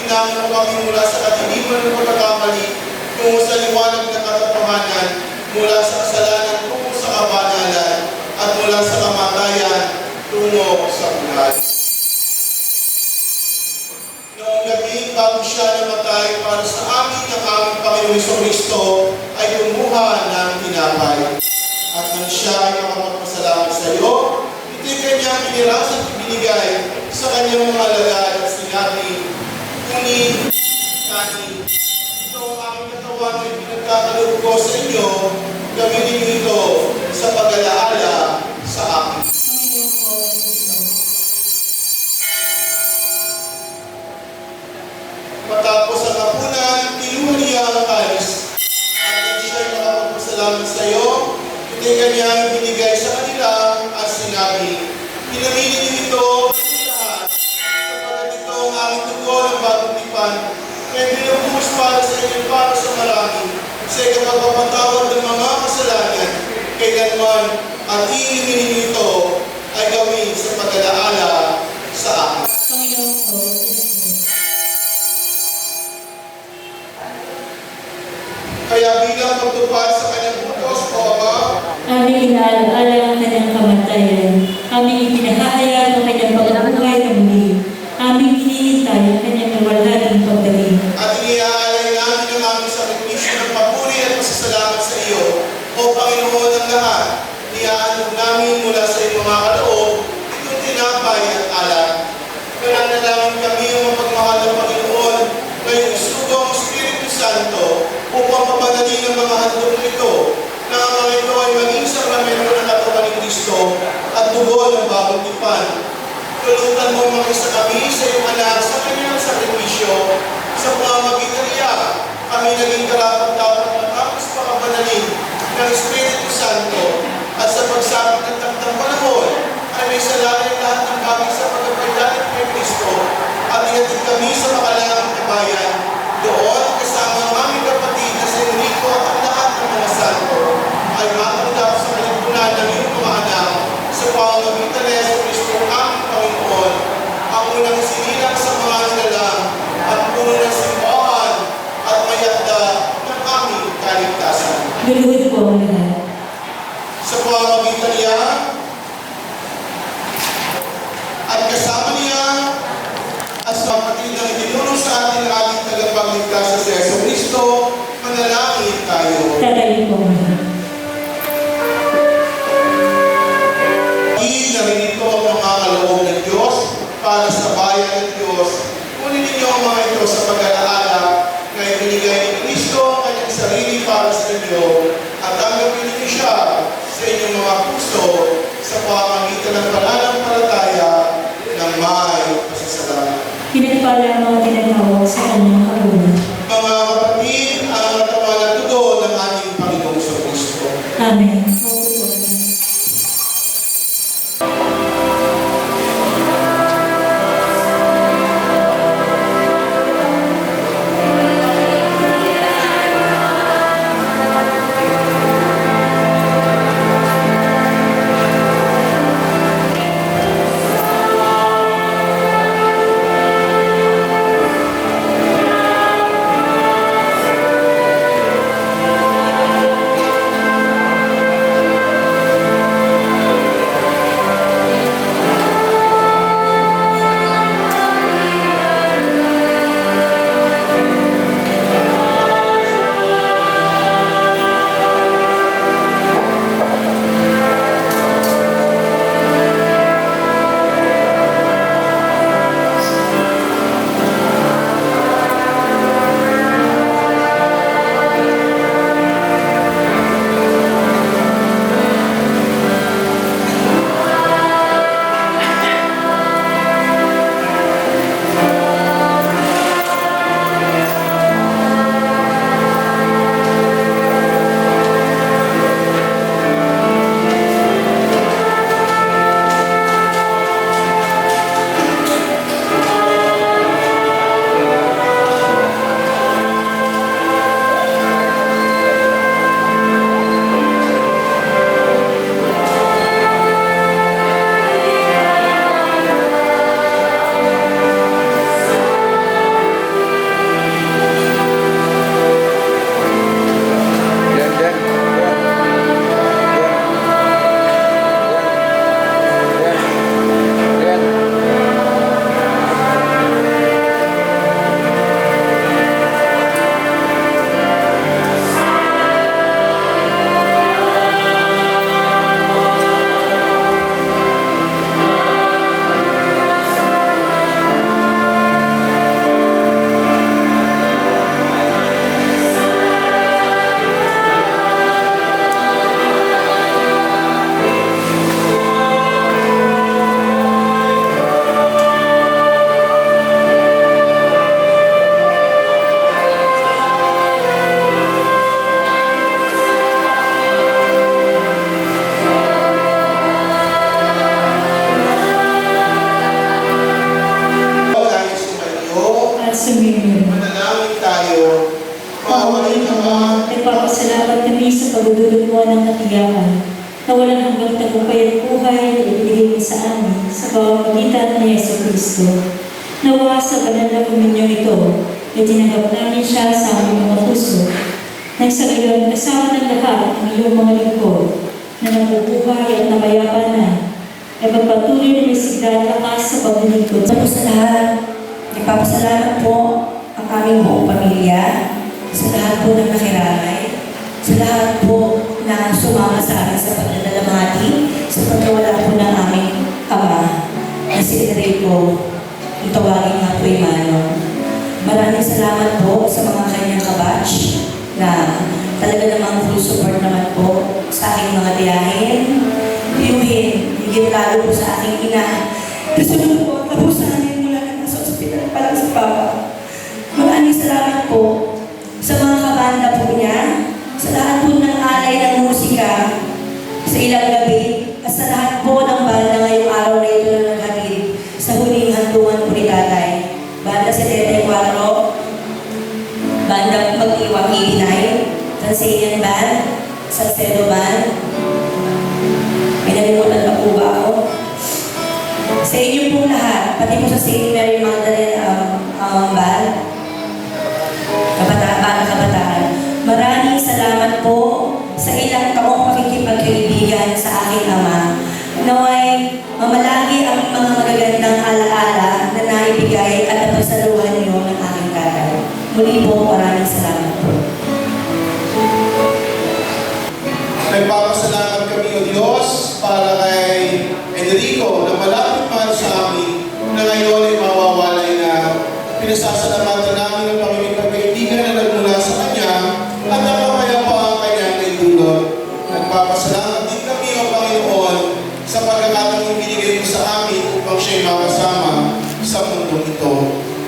S7: inamin mo kami mula sa kadiliman ng pagkakamali tungo sa liwanag ng katotohanan, mula sa kasalanan tungo sa kabanalan, at mula sa kamatayan tungo sa buhay. Noong gabi bago siya namatay para sa amin ng aming Panginoong Jesucristo ay kumuha ng tinapay. At nang siya ay makapagpasalamat sa iyo, ito'y kanyang piniras at ibinigay sa kanyang mga alagad at sinabi, "Kunin, kanin. Ito ang aming katawan na pinagkakaloob ko sa inyo, gawin niyo ito sa pag-alaala sa akin."
S1: Panginoon ko, Kristo.
S7: Matapos ang hapunan, kinuha niya ang kalis. At nang siya'y makapagpasalamat sa iyo, ito'y kanyang binigay sa kanila at sinabi, "Pinamili niyo ito sa lahat, sapagkat ito ang aming dugo ng bagong tipan, kaya binubuhos para sa inyo para sa marami, sa ikapagpapatawad ng mga kasalanan, kailanman at iinimin niyo ito ay gawin sa pag-alaala sa akin."
S1: Panginoon ko, Kristo.
S7: Kaya bilang pagtupad sa kanyang utos, O Ama,
S1: Aming inaalaala ang kanyang kamatayan. Aming ipinahahayag ang kanyang pagkabuhay na muli. Aming hinihintay ang kanyang nawalhaling pagdating.
S7: at iniaalay namin ang aming sakripisyo ng papuri at pasasalamat sa iyo, O Panginoon ng lahat. Iaalok namin mula sa iyong mga kaloob, itong tinapay at alak. Nananalangin kami ang mapagmahal ng Panginoon na yung isugo ang Espiritu Santo upang papadali ng mga handog nito, na ang mga ito ay maging sakramento ng katawan ni Kristo at dugo ng bagong tipan. Tulutan mo makisa kami sa iyong anak sa kanyang sakripisyo. Sa pamamagitan niya, kami naging karapat-dapat matapos pakabanalin ng Espiritu Santo, at sa pagsapit ng takdang panahon ay may salari lahat ng bagay sa pagkakailangan kay Kristo, at ihatid kami sa makalangang kabayan. Doon, kasama ang aming kapatid na si Enrico at ang lahat ng mga santo, ay matanggap sa kaligpunan ng iyong mga anak sa pamamagitan ni Jesucristo ang Panginoon, ang unang sinilang sa mga nilalang at puno ng simbahan at mayakda ng aming kaligtasan.
S1: Luluhod po ang lahat.
S7: Sa pamamagitan niya at kasama niya at sa kapatid na itinulong sa atin ng ating tagapagligtas sa si Jesucristo, manalangin tayo.
S1: Tatayin po ang lahat.
S7: Narinig ko ang mga kaloob ng Diyos para sa bayan ng Diyos. Kunin ninyo ang mga ito sa pag-alaala na ibinigay ni Kristo ang kanyang sarili para sa inyo, at tanggapin ninyo siya sa inyong mga puso sa pamamagitan ng pananampalataya ng may pasasalamat.
S1: Pinagpala ang mga tinatawag sa kanyang kagunan.
S7: Mga kapatid, ang katawan at dugo ng ating Panginoong Jesucristo.
S1: Amen. Maupo po. gumawa ng katiyakan na walang hanggang tagumpay at buhay na ibigay mo sa amin sa pamamagitan ni Yesu Cristo. Nawa sa banal na komunyong ito, ay tinanggap namin siya sa aming mga puso. Nang sa gayon, kasama ng lahat ang iyong mga lingkod na nabubuhay at napayapa na, ay magpatuloy na may sigla at lakas sa paglilingkod.
S4: Sa lahat, nagpapasalamat po ang aming buong pamilya, sa lahat po ng nakiramay, sa lahat po na sumama sa akin sa pagdadalamhati, sa pagkawala po ng aming ama, na si Enrico, kung tawagin nga po Emmanuel. Maraming salamat po sa mga kanyang kabatch na talaga namang full support naman po sa aking mga tiyahin, higit lalo po sa aking ina. Kasunod po, tapos sa amin mula sa ospital pa lang sa Papa. Maraming salamat po sa mga kabanda po niya, sa lahat po ng alay ng musika sa ilang gabi, at sa lahat po ng banda ngayong araw na ito na naghatid sa huling handungan po ni Tatay. Banda si Tete Cuatro, banda Mag-Iwang 89, Tanzanian Band, Salcedo Band. Pinalimutan na po ba ako? Sa inyo pong lahat, pati po sa St. Mary Magdalene Band, kabataan. Maraming salamat po sa ilang taong pakikipagkaibigan sa aking ama. Naway mamalagi ang mga magagandang alaala na naibigay at napasaluhan niyo ng aking tatay. Muli po, maraming salamat po.
S7: Nagpapasalamat kami o Diyos para kay Enrico na malapit man sa amin na ngayon ay mawawalay na. Pinasasalamatan namin ang pakikipagkaibigan na nagmula sa Kanya at napapayapa ang Kanyang naitulot. Nagpapasalamat din kami o Panginoon sa pagkakataong binigay mo sa amin upang siya'y makasama sa mundong ito.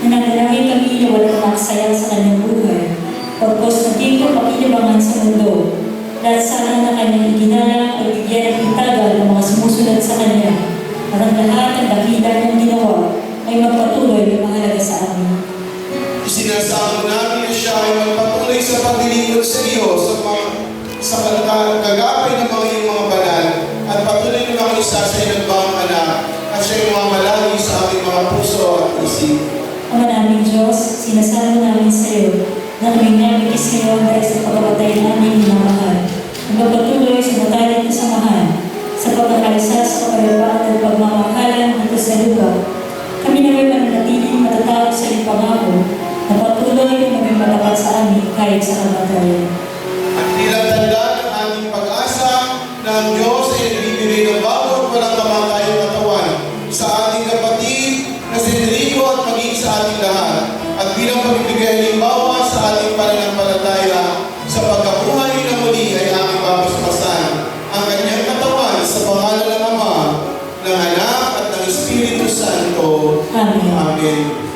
S1: Nananalangin kami na walang magsayang sa kanyang buhay, pagkos na di ko pakinabangan sa mundo. Lahat sana na kanyang iginalang ay bigyan ng itagal ng mga sumusunod sa kanya. At ang lahat ng dakila niyang ginawa ay magpatuloy na mahalaga sa amin.
S7: Isinasamo namin na siya ay magpatuloy sa paglilingkod sa iyo sa kagapay ng mga iyong mga banal at patuloy na mga isa sa iyong nagbaang anak at siya ay mamalagi sa aming mga puso at isip.
S1: Ama naming Diyos, sinasalo namin sa iyo na tuwing nabigis kayo dahil sa pagkabatay namin minamahal. Magpatuloy sa matalit na samahan sa pagkakalisa sa kapayapaan at pagmamahalan dito sa lugar. Kami na may mananatiling matatawag sa iyong pangako na patuloy na maging matapat sa amin kahit sa kamatayan.
S7: At bilang tanda ng aming pag-asa na ang Diyos ay nagbibigay ng bago at walang kamatayang katawan sa ating kapatid na si Enrico at maging sa ating lahat. At bilang pagbibigay halimbawa sa ating pananampalataya sa pagkabuhay na muli ay aming babasbasan ang kanyang katawan sa pangalan ng Ama, ng Anak at ng Espiritu Santo.
S1: Amen.
S7: Amen.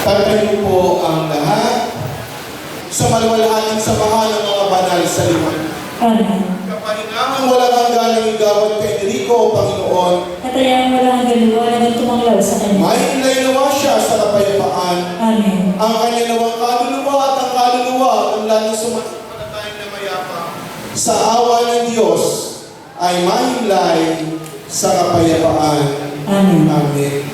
S7: Tatayo po ang lahat sa maluwalhating samahan ng mga banal sa liwan.
S1: Amen.
S7: Kapahinahang walang hangganang igawad kay Enrico, Panginoon.
S1: At ayang wala ang galiwanag at tumanglaw sa kanya.
S7: May inlay nawa siya sa kapayapaan.
S1: Amen.
S7: Ang kanya nawang kaluluwa at ang kaluluwa ng lahat ng sumasampalatayang na mayapa sa awa ng Diyos ay mahimlay sa kapayapaan.
S1: Amen.
S7: Amen.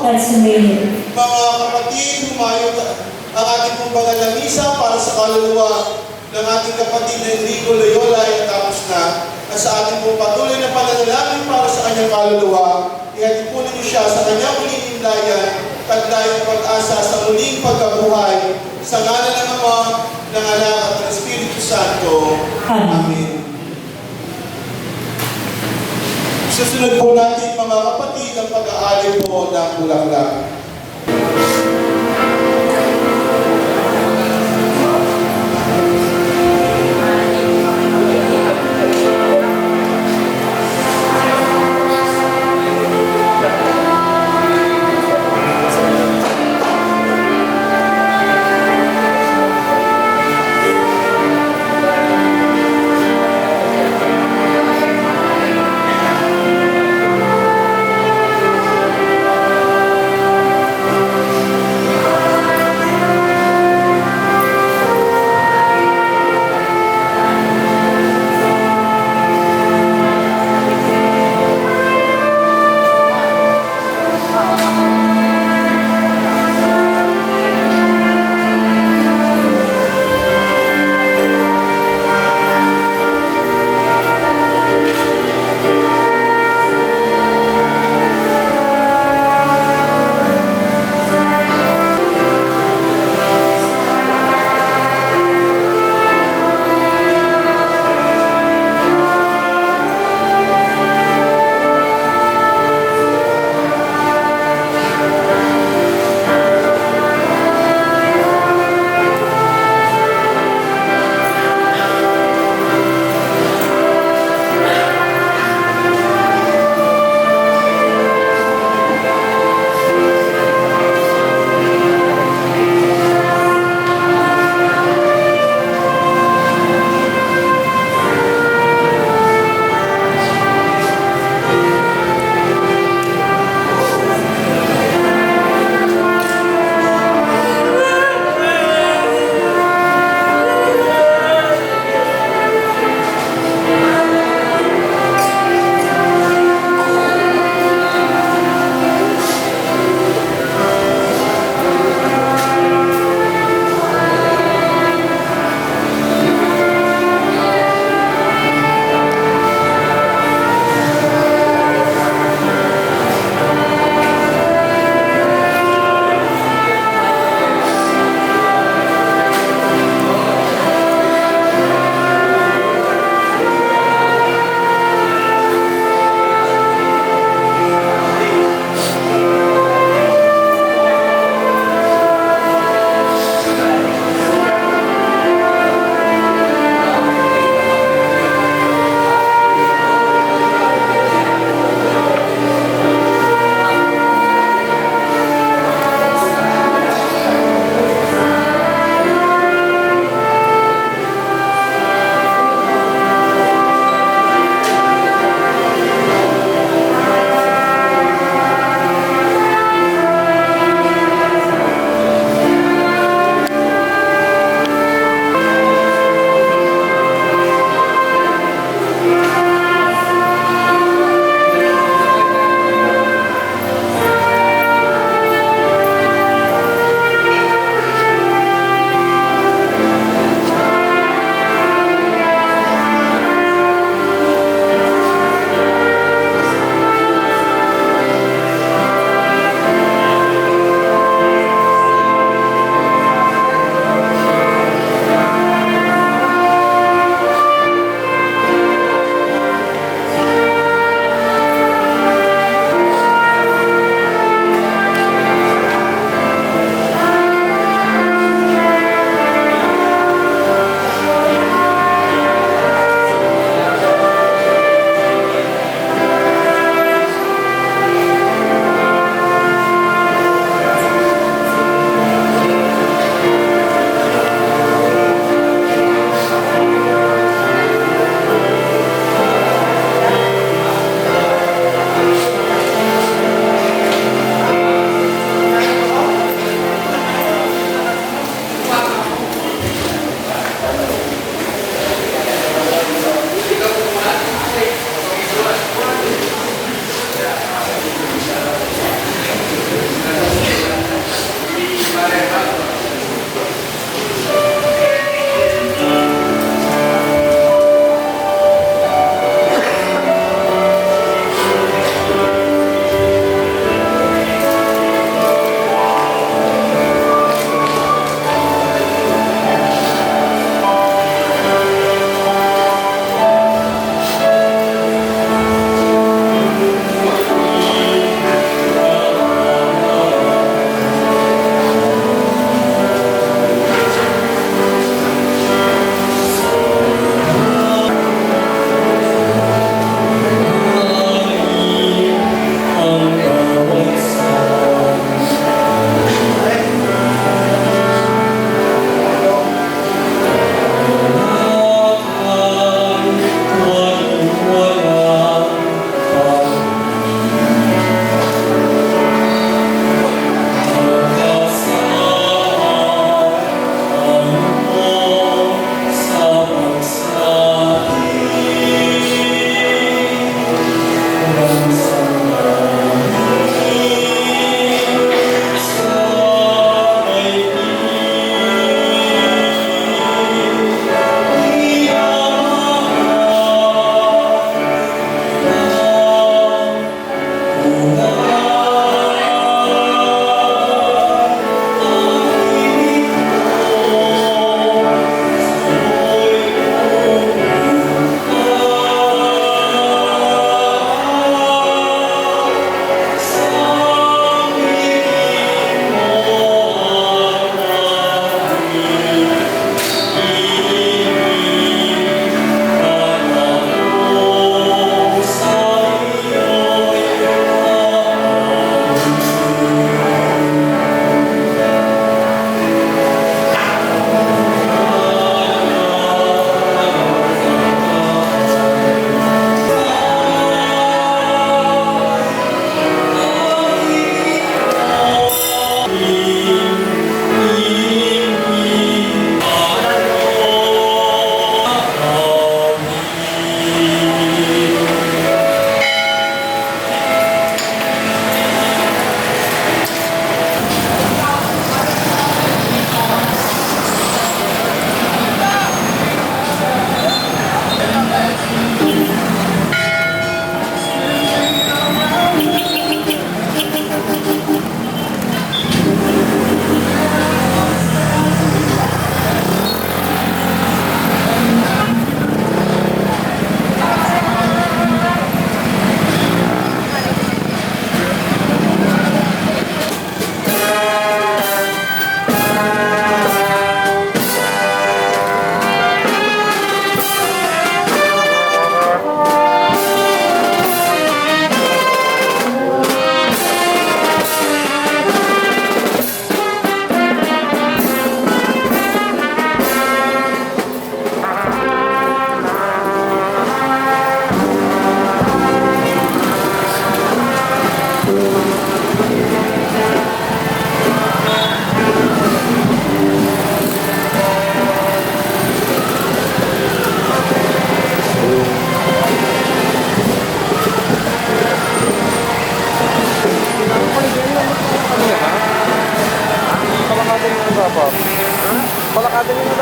S1: Para sa mayor.
S7: Mga kapatid, humayo ang ating pong bangal na misa para sa kaluluwa ng ating kapatid na Enrico Loyola ay tapos na. At sa ating pong patuloy na pananalangin para sa kanyang kaluluwa ihatid po ninyo siya sa kanyang muling himlayan, taglayang pag-asa sa muling pagkabuhay, sa ngalan ng Ama, ng Anak at ng Espiritu Santo. Amen. Susunod po natin mga kapatid ang pag-aalay po ng bulaklak.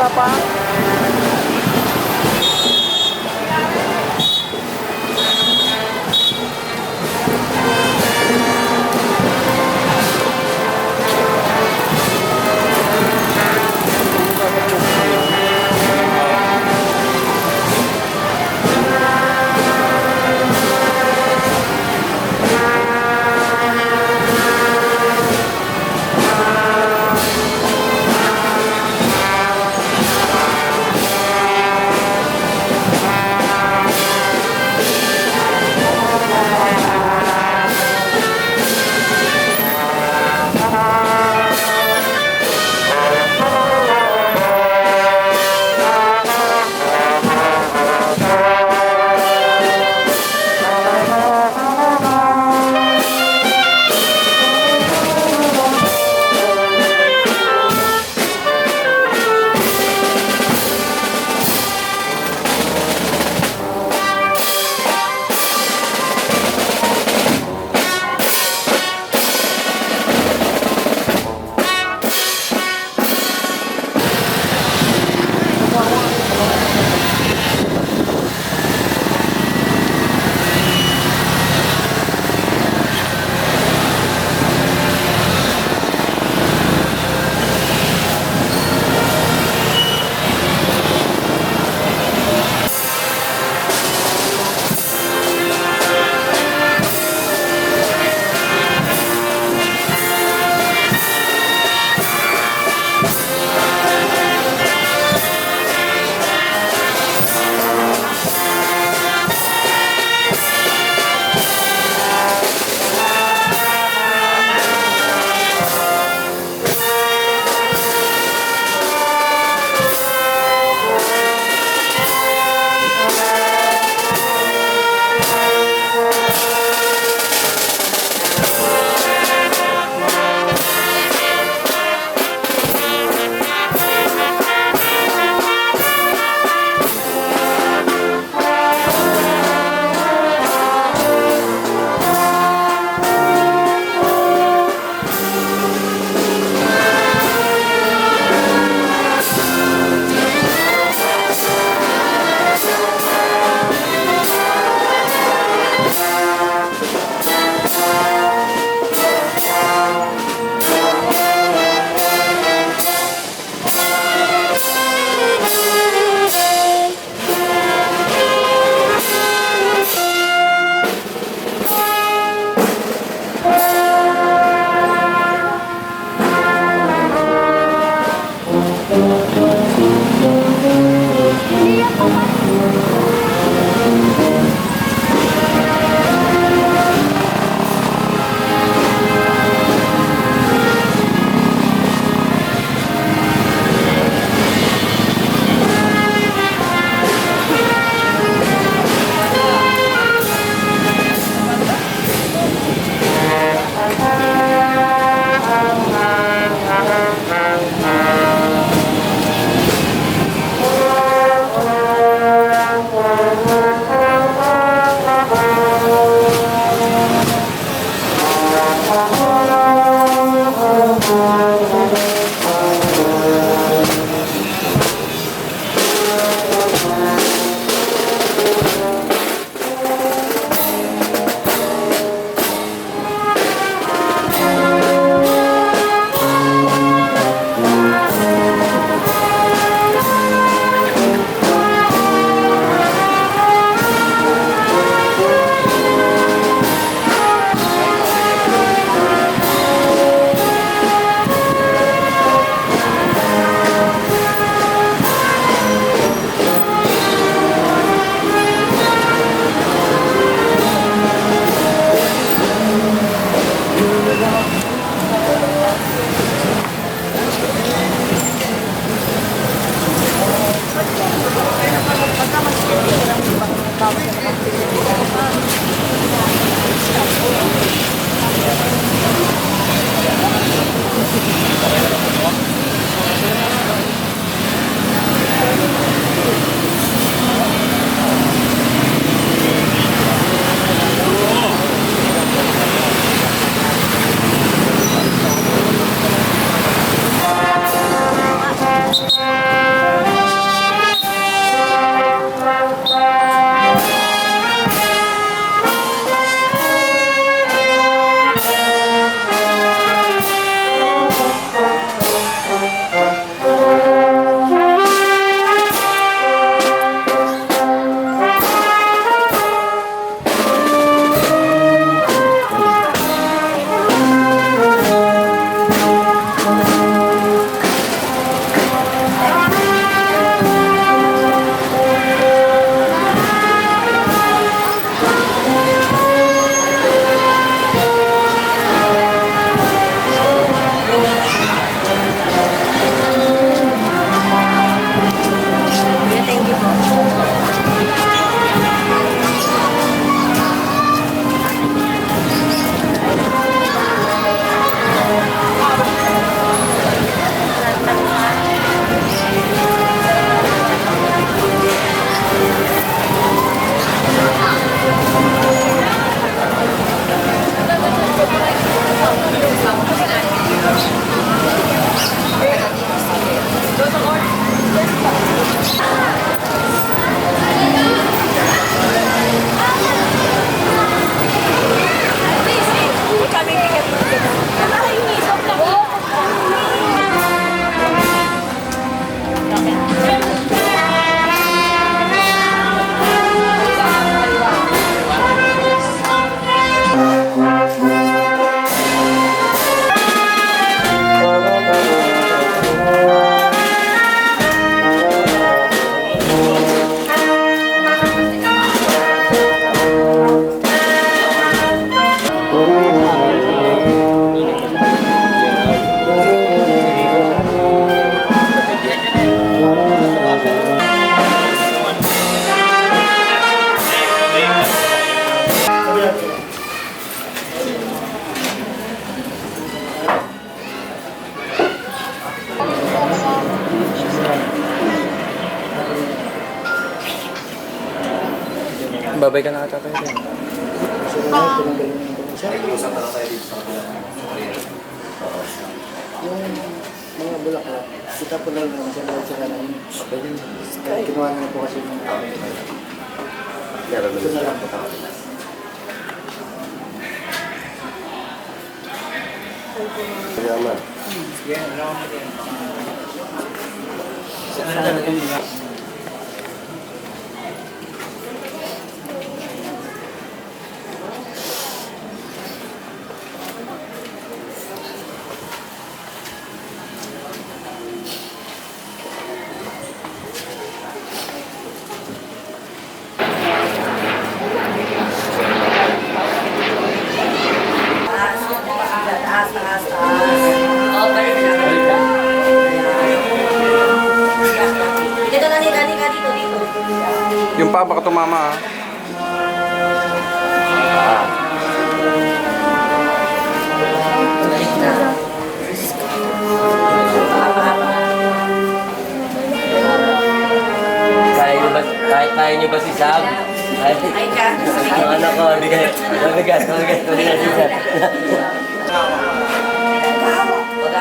S9: Wala pa? Nagbabay ka na ata tayo din. Yung mga bulaklak, kita po lang naman siya sa kanan. Pwede mo. Kinuha na po kasi yung ito na lang po.
S5: Salamat.
S3: Dito na dito dito.
S9: Yung pa baka tumama ah.
S5: Kaya niyo ba si Sam?
S3: Ay ka.
S5: Ang anak ko, bigat.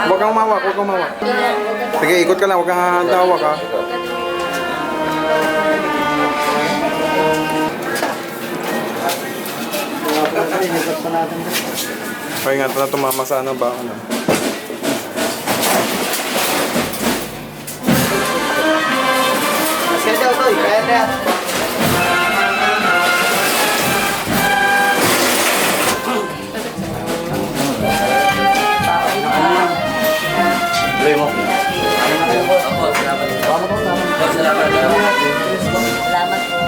S9: Huwag kang umawak, huwag kang umawak. Sige, ikot ka lang, huwag kang hawak ha. Okay nga, ito na tumama sa ano ba? Ano?
S5: Tuloy mo. Opo, salamat. Salamat.
S3: Salamat po.